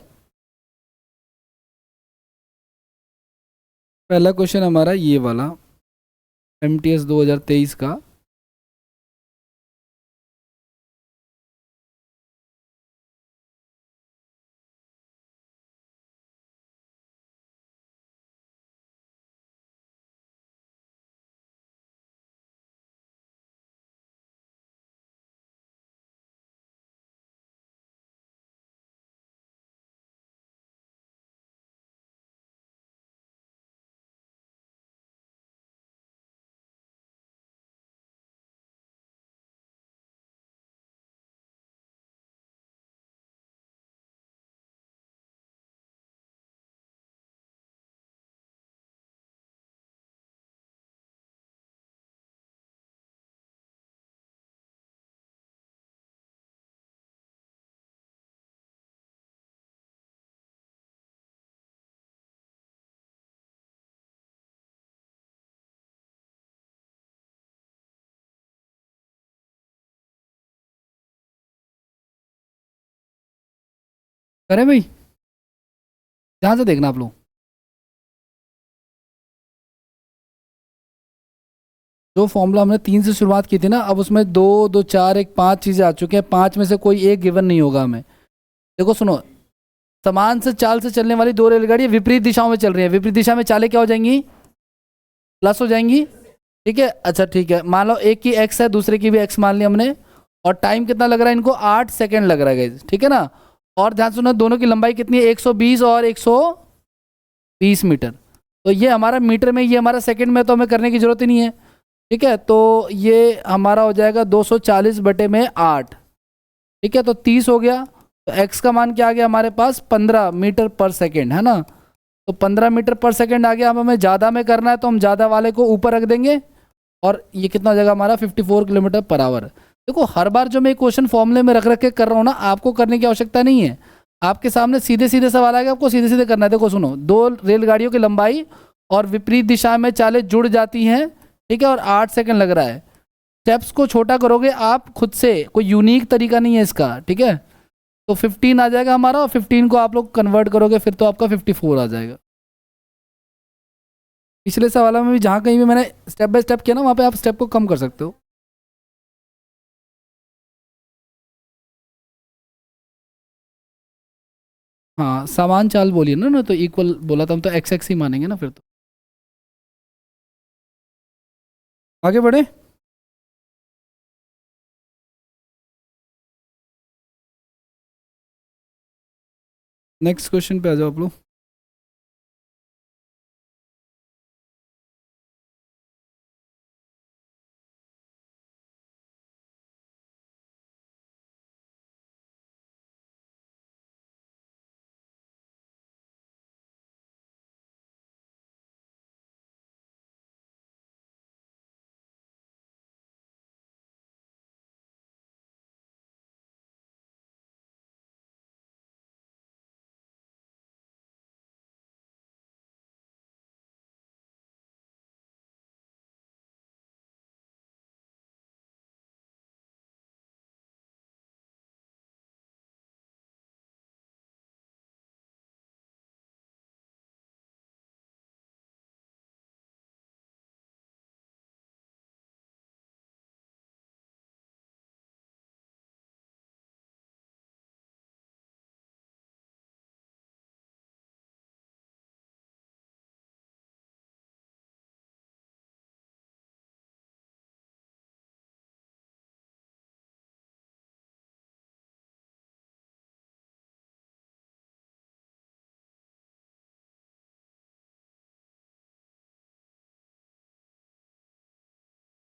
पहला क्वेश्चन हमारा ये वाला, MTS 2023 का। करें भाई, ध्यान से देखना आप लोग। जो फॉर्मूला हमने 3 से शुरुआत की थी ना, अब उसमें 2 2 4 1 5 चीज़ें आ चुकी हैं, 5 में से कोई एक गिवन नहीं होगा हमें। देखो सुनो, समान से चाल से चलने वाली दो रेलगाड़ी विपरीत दिशाओं में चल रही है, विपरीत दिशा में चालें क्या हो जाएंगी, प्लस हो जाएंगी। ठीक है, अच्छा ठीक है, मान लो एक की एक्स है, दूसरे की भी एक्स मान ली हमने, और टाइम कितना लग रहा है इनको, 8 सेकेंड लग रहा है, ठीक है ना। और ध्यान सुनो, दोनों की लंबाई कितनी है, 120 और 120 मीटर। तो ये हमारा मीटर में, ये हमारा सेकंड में, तो हमें करने की जरूरत ही नहीं है। ठीक है, तो ये हमारा हो जाएगा 240 बटे में 8। ठीक है, तो 30 हो गया। तो एक्स का मान क्या आ गया हमारे पास, 15 मीटर पर सेकेंड, है ना। तो 15 मीटर पर सेकेंड आ गया। अब हमें ज़्यादा में करना है तो हम ज़्यादा वाले को ऊपर रख देंगे, और ये कितना हो जाएगा हमारा, 54 किलोमीटर पर आवर। देखो हर बार जो मैं क्वेश्चन फॉर्मूले में रख रख के कर रहा हूँ ना, आपको करने की आवश्यकता नहीं है। आपके सामने सीधे सीधे सवाल आएगा, आपको सीधे सीधे करना है। देखो सुनो, दो रेलगाड़ियों की लंबाई और विपरीत दिशा में चालें जुड़ जाती हैं, ठीक है, और 8 सेकंड लग रहा है। स्टेप्स को छोटा करोगे आप खुद से, कोई यूनिक तरीका नहीं है इसका, ठीक है। तो 15 आ जाएगा हमारा, और 15 को आप लोग कन्वर्ट करोगे फिर तो आपका 54 आ जाएगा। पिछले सवालों में भी जहाँ कहीं भी मैंने स्टेप बाय स्टेप किया ना, वहाँ पे आप स्टेप को कम कर सकते हो। हाँ, समान चाल बोलिए ना, तो इक्वल बोला था हम, तो एक्स एक्स ही मानेंगे ना फिर तो। आगे बढ़े। नेक्स्ट क्वेश्चन पे आ जाओ आप लोग।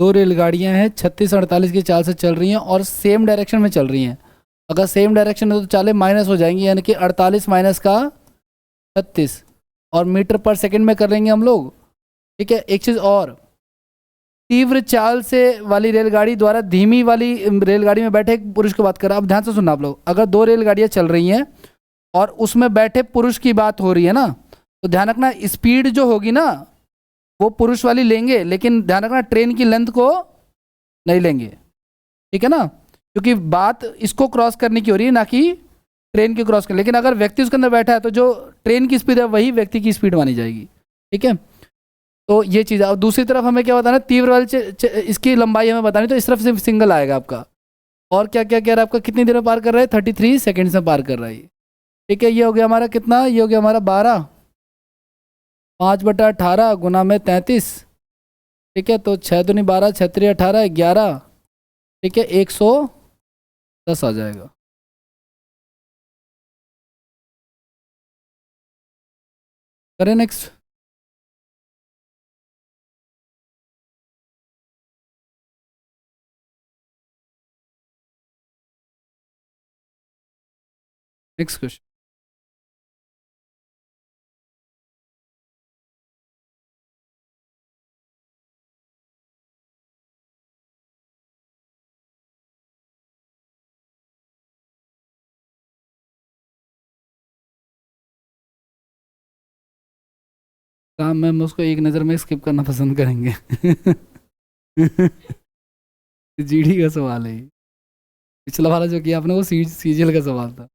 दो रेलगाड़ियां हैं 36-48 की चाल से चल रही हैं और सेम डायरेक्शन में चल रही हैं। अगर सेम डायरेक्शन है तो चालें माइनस हो जाएंगी, यानी कि 48 माइनस का 36, और मीटर पर सेकंड में कर लेंगे हम लोग। ठीक है, एक चीज़ और, तीव्र चाल से वाली रेलगाड़ी द्वारा धीमी वाली रेलगाड़ी में बैठे एक पुरुष की बात कर रहा हूं। अब ध्यान से सुनना आप लोग, अगर दो रेलगाड़ियां चल रही हैं और उसमें बैठे पुरुष की बात हो रही है ना, तो ध्यान रखना स्पीड जो होगी ना वो पुरुष वाली लेंगे, लेकिन ध्यान रखना ट्रेन की लेंथ को नहीं लेंगे। ठीक है ना, क्योंकि बात इसको क्रॉस करने की हो रही है, ना कि ट्रेन की क्रॉस कर। लेकिन अगर व्यक्ति उसके अंदर बैठा है तो जो ट्रेन की स्पीड है वही व्यक्ति की स्पीड मानी जाएगी। ठीक है, तो ये चीज़ है। और दूसरी तरफ हमें क्या बताना है, तीव्र वाली इसकी लंबाई हमें बतानी, तो इस तरफ सिर्फ सिंगल आएगा आपका। और क्या क्या कह रहा है आपका, कितनी देर में पार कर रहा है, 33 सेकेंड्स में पार कर रहा है ये। ठीक है, ये हो गया हमारा कितना, ये हो गया हमारा 12, 5/18 गुना में 33। ठीक है, तो 6 दूनी 12, 6 3 18, 11। ठीक है, 110 आ जाएगा। करें नेक्स्ट। Next question. काम मैम उसको एक नज़र में स्किप करना पसंद करेंगे। जीडी का सवाल है ये। पिछला वाला जो किया आपने वो सीजीएल का सवाल था।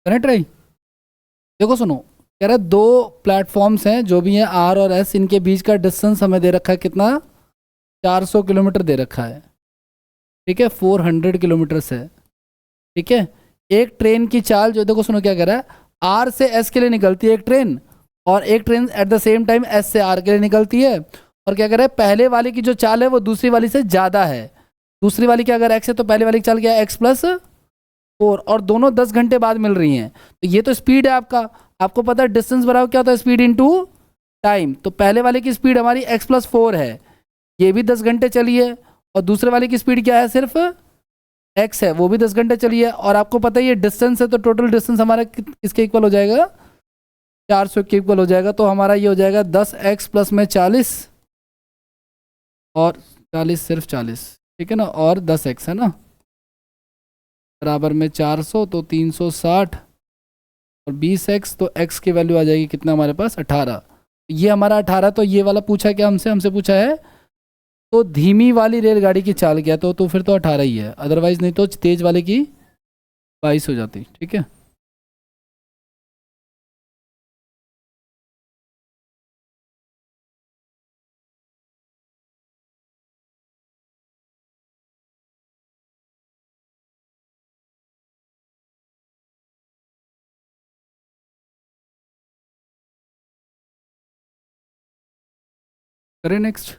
करेक्ट रही। देखो सुनो, कह रहा है दो प्लेटफॉर्म्स हैं जो भी हैं आर और एस, इनके बीच का डिस्टेंस हमें दे रखा है कितना, 400 किलोमीटर दे रखा है। ठीक है, 400 किलोमीटर है। ठीक है, एक ट्रेन की चाल जो, देखो सुनो क्या कह रहा है, आर से एस के लिए निकलती है एक ट्रेन, और एक train at the same time S से आर के लिए निकलती है। और क्या कह रहा है, पहले वाली की जो चाल है वो दूसरी वाली से ज़्यादा है। दूसरी वाली की अगर एक्स है तो पहले वाली की चाल क्या है, x+4, और दोनों 10 घंटे बाद मिल रही हैं। तो ये तो स्पीड है आपका, आपको पता है डिस्टेंस बराबर क्या होता है, स्पीड इनटू टाइम। तो पहले वाले की स्पीड हमारी x+4 है, ये भी 10 घंटे चली है, और दूसरे वाले की स्पीड क्या है, सिर्फ x है, वो भी 10 घंटे चली है। और आपको पता है ये डिस्टेंस है, तो टोटल डिस्टेंस हमारा किसके इक्वल हो जाएगा, 400 के इक्वल हो जाएगा। तो हमारा ये हो जाएगा 10x प्लस में 40, और 40 सिर्फ 40, ठीक है ना, और 10x है ना, बराबर में 400, तो 360, और 20x, तो x की वैल्यू आ जाएगी कितना हमारे पास, 18। ये हमारा 18। तो ये वाला पूछा क्या हमसे, हमसे पूछा है तो धीमी वाली रेलगाड़ी की चाल क्या, तो फिर तो 18 ही है, अदरवाइज नहीं तो तेज वाले की 22 हो जाती। ठीक है, करें नेक्स्ट।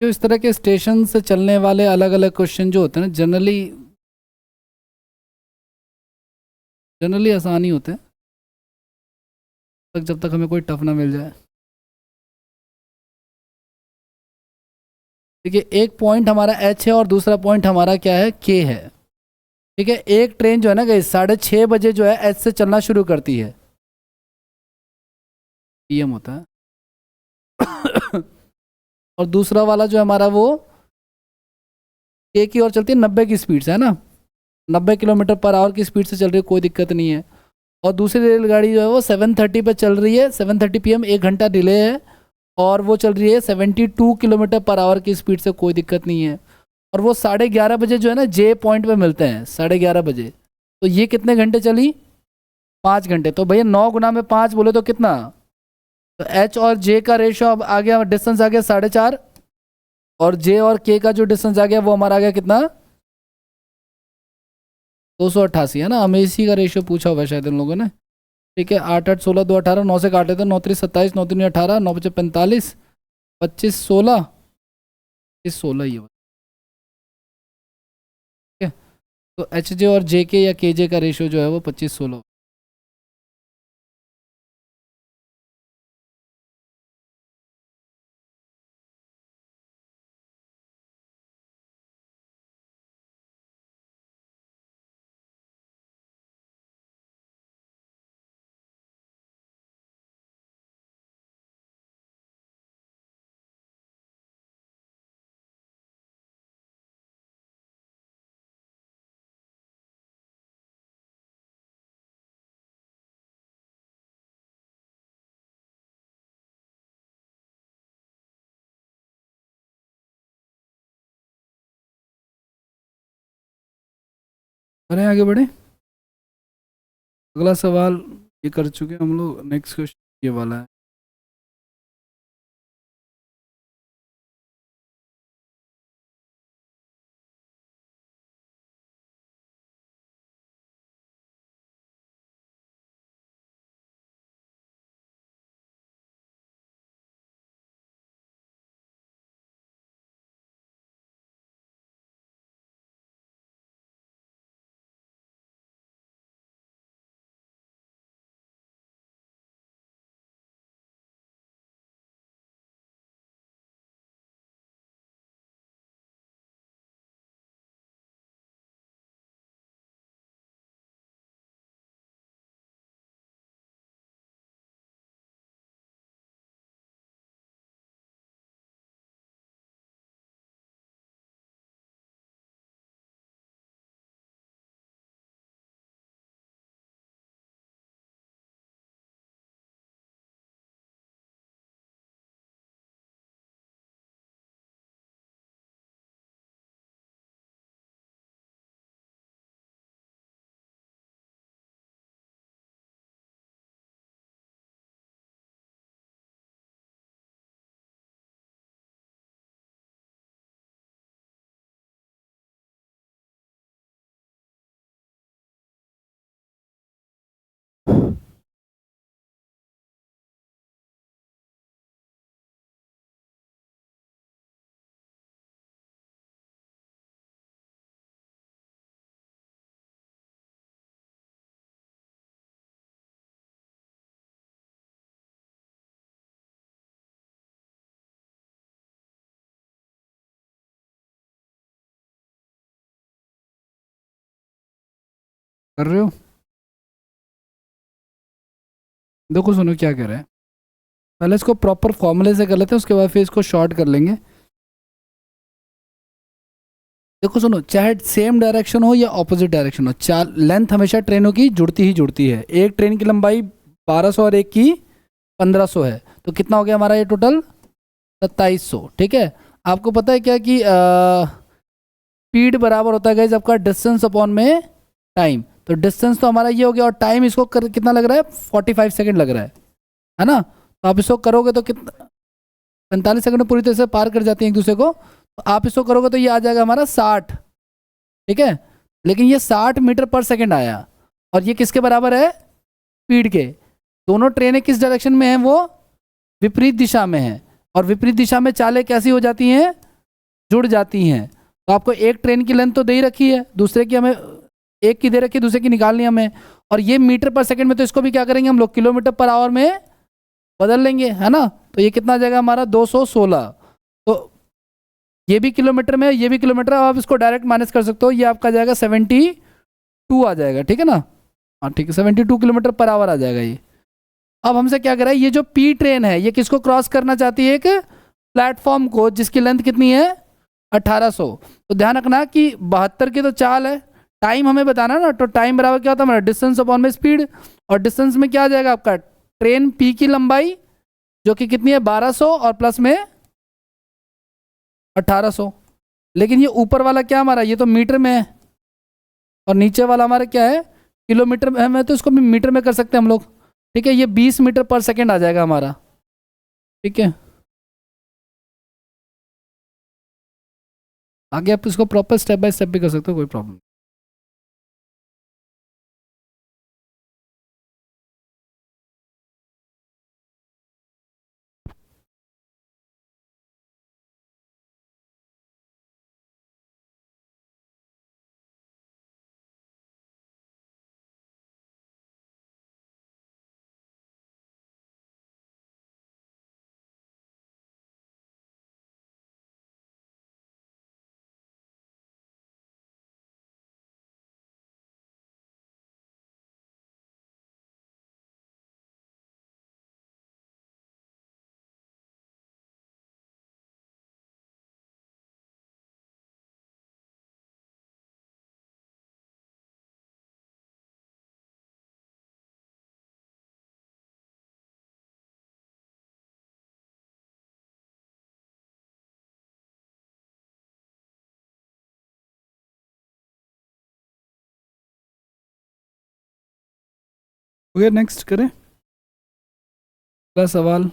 तो इस तरह के स्टेशन से चलने वाले अलग अलग क्वेश्चन जो होते हैं ना, जनरली आसान ही होते हैं, तक जब तक हमें कोई टफ ना मिल जाए। ठीक है, एक पॉइंट हमारा एच है और दूसरा पॉइंट हमारा क्या है, के है। ठीक है, एक ट्रेन जो है ना गई 6:30 बजे जो है एच से चलना शुरू करती है, पीएम होता है। और दूसरा वाला जो है हमारा वो के की ओर चलती है 90 की स्पीड से, है ना, 90 किलोमीटर पर आवर की स्पीड से चल रही है, कोई दिक्कत नहीं है। और दूसरी रेलगाड़ी जो है वो 7:30 पे चल रही है, 7:30 PM, 1 घंटा डिले है, और वो चल रही है 72 किलोमीटर पर आवर की स्पीड से, कोई दिक्कत नहीं है। और वो 11:30 बजे जो है ना जे पॉइंट पे मिलते हैं, 11:30 बजे। तो ये कितने घंटे चली, 5 घंटे। तो भैया 9 × 5 बोले तो कितना, तो एच और जे का रेशो अब आ गया, डिस्टेंस आ गया 4.5, और जे और के का जो डिस्टेंस आ गया वो हमारा आ गया कितना, 288 है ना, हमें इसी का रेशियो पूछा हुआ है शायद इन लोगों ने। ठीक है, 8 8 16 2 18, 9 से काटे तो 9 3 27, 9 3 18, 9 5 45, 25 16, इस 16 ये ठीक है। तो एच जे और जे के या के जे का रेशियो जो है वो 25 16। बढ़े आगे बढ़े, अगला सवाल ये कर चुके हैं हम लोग। नेक्स्ट क्वेश्चन ये वाला है। कर रहे हो? देखो सुनो क्या कह रहे हैं, पहले इसको प्रॉपर फॉर्मूले से कर लेते हैं, उसके बाद फिर इसको शॉर्ट कर लेंगे। देखो सुनो, चाहे सेम डायरेक्शन हो या ऑपोजिट डायरेक्शन हो, चार लेंथ हमेशा ट्रेनों की जुड़ती ही जुड़ती है। एक ट्रेन की लंबाई 1200 और एक की 1500 है, तो कितना हो गया हमारा ये टोटल? 2700। ठीक है, आपको पता है क्या कि स्पीड बराबर होता है गाइस आपका डिस्टेंस अपॉन में टाइम। तो डिस्टेंस तो हमारा ये हो गया, और टाइम इसको कितना लग रहा है? 45 सेकंड लग रहा है ना। तो आप इसको करोगे तो कितना, 45 सेकंड में पूरी तरह से पार कर जाती है एक दूसरे को। तो आप इसको करोगे तो ये आ जाएगा हमारा 60। ठीक है, लेकिन ये 60 मीटर पर सेकंड आया, और ये किसके बराबर है? स्पीड के। दोनों ट्रेनें किस डायरेक्शन में हैं? वो विपरीत दिशा में है, और विपरीत दिशा में चालें कैसी हो जाती हैं? जुड़ जाती हैं। तो आपको एक ट्रेन की लेंथ तो दे ही रखी है, दूसरे की हमें, एक की दे रखी है, दूसरे की निकालनी है हमें। और ये मीटर पर सेकंड में, तो इसको भी क्या करेंगे हम लोग? किलोमीटर पर आवर में बदल लेंगे, है ना। तो ये कितना आ जाएगा हमारा? 216। तो ये भी किलोमीटर में है, ये भी किलोमीटर है, आप इसको डायरेक्ट माइनस कर सकते हो, ये आपका जाएगा 72 आ जाएगा। ठीक है ना, हाँ ठीक है, 72 किलोमीटर पर आवर आ जाएगा ये। अब हमसे क्या करा है, ये जो पी ट्रेन है ये किसको क्रॉस करना चाहती है? एक प्लेटफॉर्म को जिसकी लेंथ कितनी है? 1800। तो ध्यान रखना कि 72 की तो चाल है, टाइम हमें बताना ना, तो टाइम बराबर क्या होता है हमारा? डिस्टेंस अपॉन में स्पीड। और डिस्टेंस में क्या आ जाएगा आपका? ट्रेन पी की लंबाई जो कि कितनी है? 1200, और प्लस में 1800। लेकिन ये ऊपर वाला क्या हमारा? ये तो मीटर में है, और नीचे वाला हमारा क्या है? किलोमीटर में है, तो इसको भी मीटर में कर सकते हैं हम लोग। ठीक है, ये 20 मीटर पर सेकंड आ जाएगा हमारा। ठीक है, आगे आप इसको प्रॉपर स्टेप बाय स्टेप भी कर सकते हो, कोई प्रॉब्लम। ओके नेक्स्ट करें अगला सवाल।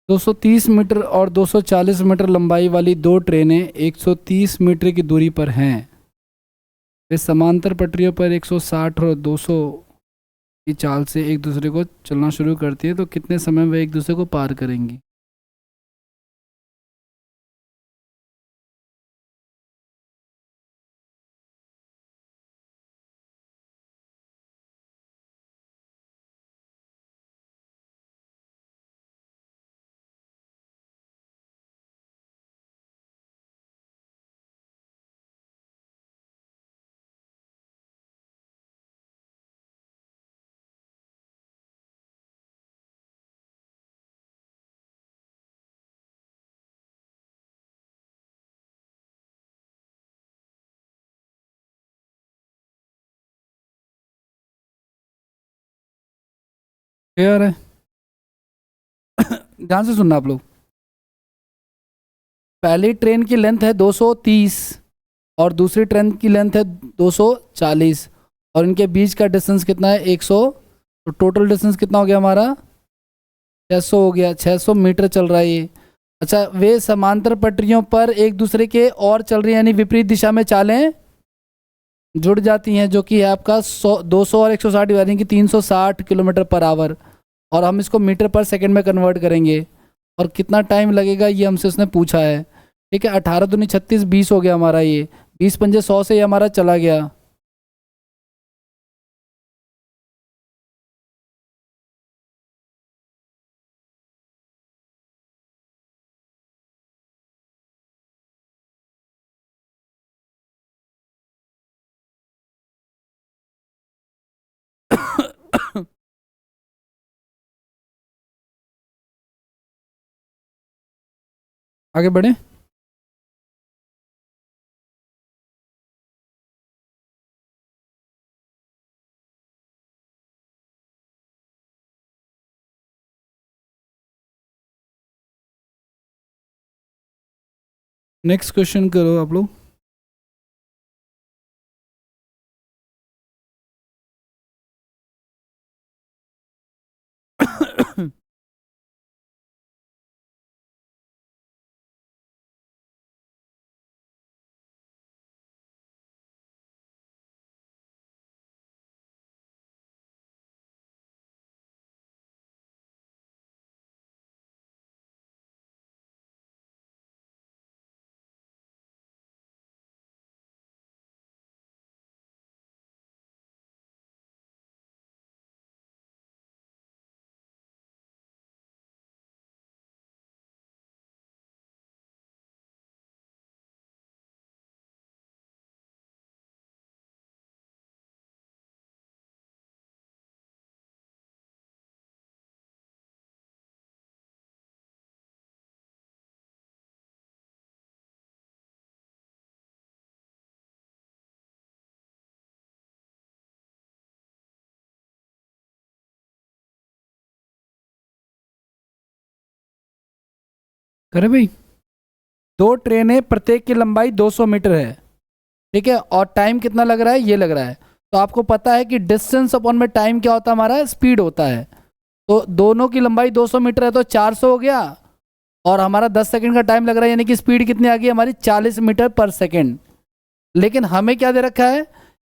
230 मीटर और 240 मीटर लंबाई वाली दो ट्रेनें 130 मीटर की दूरी पर हैं। वे समांतर पटरियों पर 160 और 200 की चाल से एक दूसरे को चलना शुरू करती है, तो कितने समय में वे एक दूसरे को पार करेंगी? क्लियर है? ध्यान से सुनना आप लोग। पहली ट्रेन की लेंथ है 230 और दूसरी ट्रेन की लेंथ है 240 और इनके बीच का डिस्टेंस कितना है 100। तो टोटल डिस्टेंस कितना हो गया हमारा? 600 हो गया। 600 मीटर चल रहा है ये। अच्छा, वे समांतर पटरियों पर एक दूसरे के और चल रही है, यानी विपरीत दिशा में चालें जुड़ जाती हैं, जो कि है आपका 200 और 160 यानी कि 360 किलोमीटर पर आवर। और हम इसको मीटर पर सेकंड में कन्वर्ट करेंगे। और कितना टाइम लगेगा ये हमसे उसने पूछा है। ठीक है, 18 दूनी 36, 20 हो गया हमारा ये। 20 पंजे 100 से ये हमारा चला गया। आगे बढ़े। नेक्स्ट क्वेश्चन करो आप लोग। करे भाई। दो ट्रेनें प्रत्येक की लंबाई 200 मीटर है। ठीक है, और टाइम कितना लग रहा है ये लग रहा है। तो आपको पता है कि डिस्टेंस अपॉन में टाइम क्या होता है हमारा? स्पीड होता है। तो दोनों की लंबाई 200 मीटर है तो 400 हो गया। और हमारा 10 सेकंड का टाइम लग रहा है, यानी कि स्पीड कितनी आ गई हमारी? 40 मीटर पर सेकंड। लेकिन हमें क्या दे रखा है?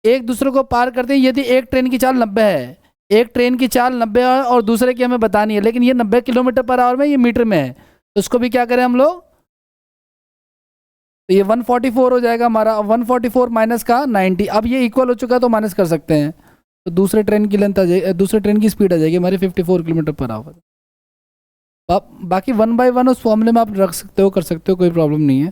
एक दूसरे को पार करते हैं यदि एक ट्रेन की चाल 90 है। एक ट्रेन की चाल 90 है और दूसरे की हमें बतानी है, लेकिन ये 90 किलोमीटर पर आवर में, ये मीटर में है। तो इसको भी क्या करें हम लोग? तो ये 144 हो जाएगा हमारा। 144 माइनस का 90। अब ये इक्वल हो चुका है तो माइनस कर सकते हैं। तो दूसरे ट्रेन की लेंथ आ जाएगी, दूसरे ट्रेन की स्पीड आ जाएगी हमारी 54 किलोमीटर पर आवर। आप बाकी वन बाय वन उस फॉर्मूले में आप रख सकते हो, कर सकते हो, कोई प्रॉब्लम नहीं है।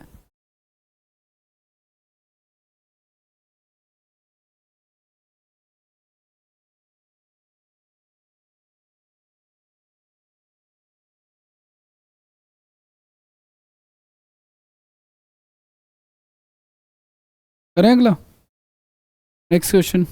करें अगला। Next question.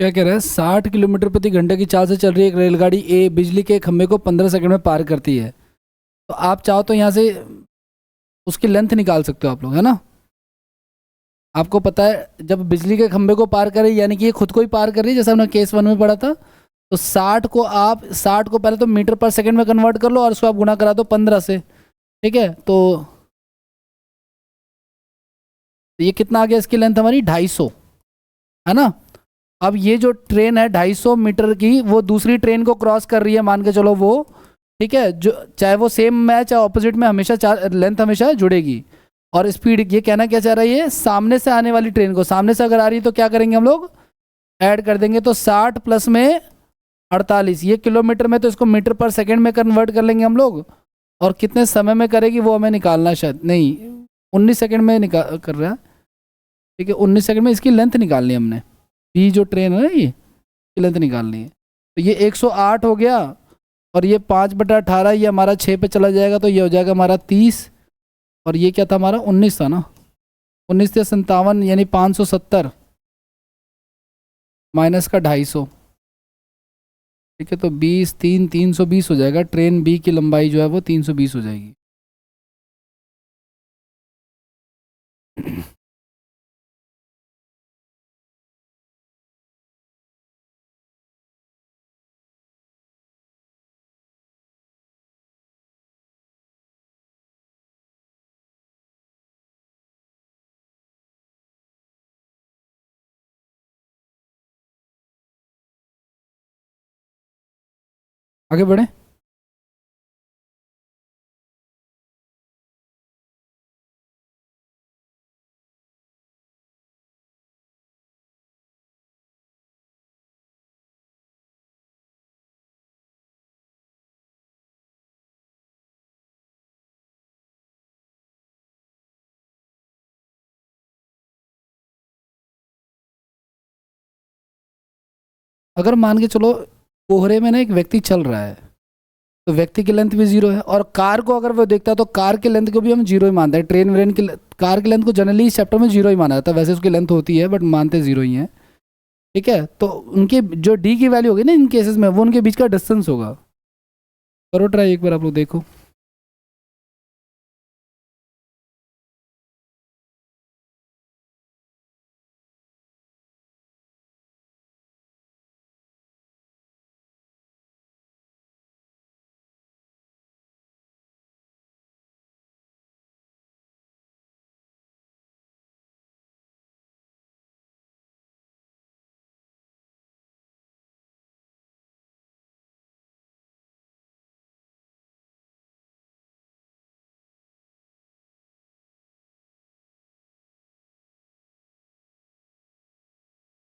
क्या कह रहा है, 60 किलोमीटर प्रति घंटे की चाल से चल रही है एक रेलगाड़ी ए बिजली के खंभे को 15 सेकंड में पार करती है। तो आप चाहो तो यहाँ से उसकी लेंथ निकाल सकते हो आप लोग, है ना। आपको पता है जब बिजली के खंभे को पार करे यानी कि ये खुद को ही पार कर रही है, जैसा हमने केस 1 में पढ़ा था। तो 60 को पहले तो मीटर पर सेकंड में कन्वर्ट कर लो और उसको आप गुना करा दो 15 से। ठीक है, तो ये कितना आ गया, इसकी लेंथ हमारी 250, है ना। अब ये जो ट्रेन है 250 मीटर की, वो दूसरी ट्रेन को क्रॉस कर रही है, मान के चलो वो। ठीक है, जो चाहे वो सेम में है चाहे ऑपोजिट में, हमेशा लेंथ हमेशा जुड़ेगी। और स्पीड, ये कहना क्या चाह रहा है, ये सामने से आने वाली ट्रेन को, सामने से अगर आ रही है तो क्या करेंगे हम लोग, ऐड कर देंगे। तो 60 प्लस में 48, ये किलोमीटर में, तो इसको मीटर पर सेकंड में कन्वर्ट कर लेंगे हम लोग। और कितने समय में करेगी वो हमें निकालना है, शायद नहीं 19 सेकंड में निकाल कर रहा है। ठीक है, 19 सेकंड में इसकी लेंथ निकालनी है हमने, बी जो ट्रेन है ना ये, इसकी लेंथ निकालनी है। तो ये 108 हो गया, और ये 5/18, ये हमारा 6 पे चला जाएगा, तो ये हो जाएगा हमारा 30। और ये क्या था हमारा, 19 था ना, 19 से 57 यानी 570 माइनस का 250। ठीक है, तो 20 3 320 हो जाएगा। ट्रेन बी की लंबाई जो है वो 320 हो जाएगी। आगे बढ़े। अगर मान के चलो कोहरे में ना एक व्यक्ति चल रहा है, तो व्यक्ति की लेंथ भी जीरो है। और कार को अगर वो देखता है तो कार की लेंथ को भी हम जीरो ही मानते हैं। ट्रेन व्रेन की कार की लेंथ को जनरली इस चैप्टर में जीरो ही माना जाता है, वैसे उसकी लेंथ होती है बट मानते जीरो ही है। ठीक है, तो उनके जो डी की वैल्यू होगी ना इन केसेस में, वो उनके बीच का डिस्टेंस होगा। करो ट्राई एक बार आप लोग, देखो।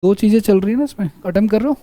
दो चीज़ें चल रही है ना इसमें, अटेम्प्ट कर रहे हो।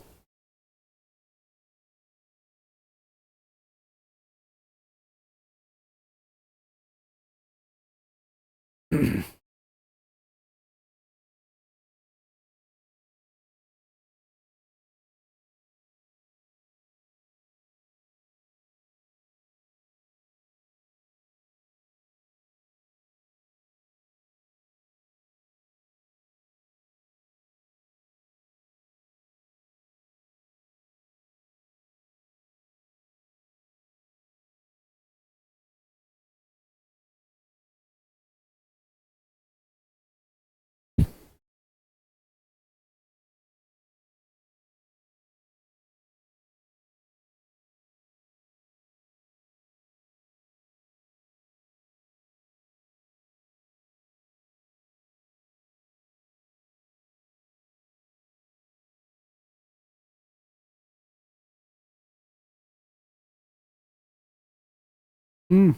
हम्म।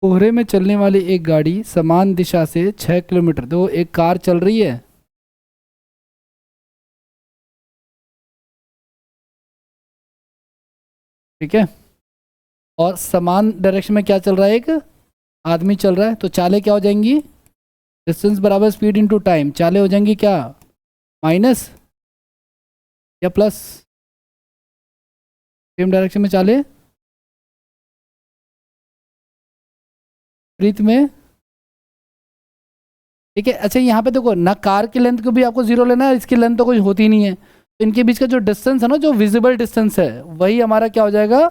कोहरे में चलने वाली एक गाड़ी समान दिशा से 6 किलोमीटर, तो एक कार चल रही है। ठीक है, और समान डायरेक्शन में क्या चल रहा है, एक आदमी चल रहा है। तो चालें क्या हो जाएंगी, डिस्टेंस बराबर स्पीड इनटू टाइम। चालें हो जाएंगी क्या, माइनस या प्लस। सेम डायरेक्शन में चालें, विपरीत में ठीक है। अच्छा यहाँ पे देखो ना, कार की लेंथ को भी आपको 0 लेना है, इसकी लेंथ तो कोई होती नहीं है, तो इनके बीच का जो डिस्टेंस है ना, जो विजिबल डिस्टेंस है, वही हमारा क्या हो जाएगा,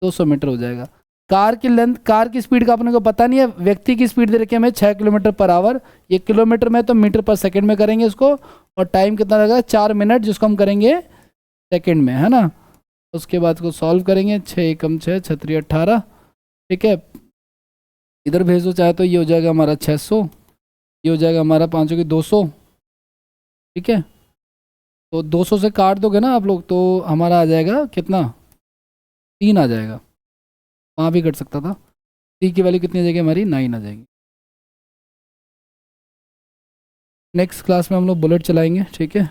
200 मीटर हो जाएगा। कार की लेंथ, कार की स्पीड का अपने को पता नहीं है, व्यक्ति की स्पीड दे रखी है हमें 6 किलोमीटर पर आवर, ये किलोमीटर में तो मीटर पर सेकंड में करेंगे इसको, और टाइम कितना लगेगा 4 मिनट, जिसको हम करेंगे सेकंड में, है ना। उसके बाद को सॉल्व करेंगे, 6 एकम 6 छत्री 18, ठीक है। इधर भेज दो चाहे तो, ये हो जाएगा हमारा 600, ये हो जाएगा हमारा 500 की 200, ठीक है। तो 200 से काट दोगे ना आप लोग, तो हमारा आ जाएगा कितना, 3 आ जाएगा, वहाँ भी कट सकता था। सी की वैल्यू कितनी आ जाएगी हमारी, 9 आ जाएगी। नेक्स्ट क्लास में हम लोग बुलेट चलाएंगे, ठीक है।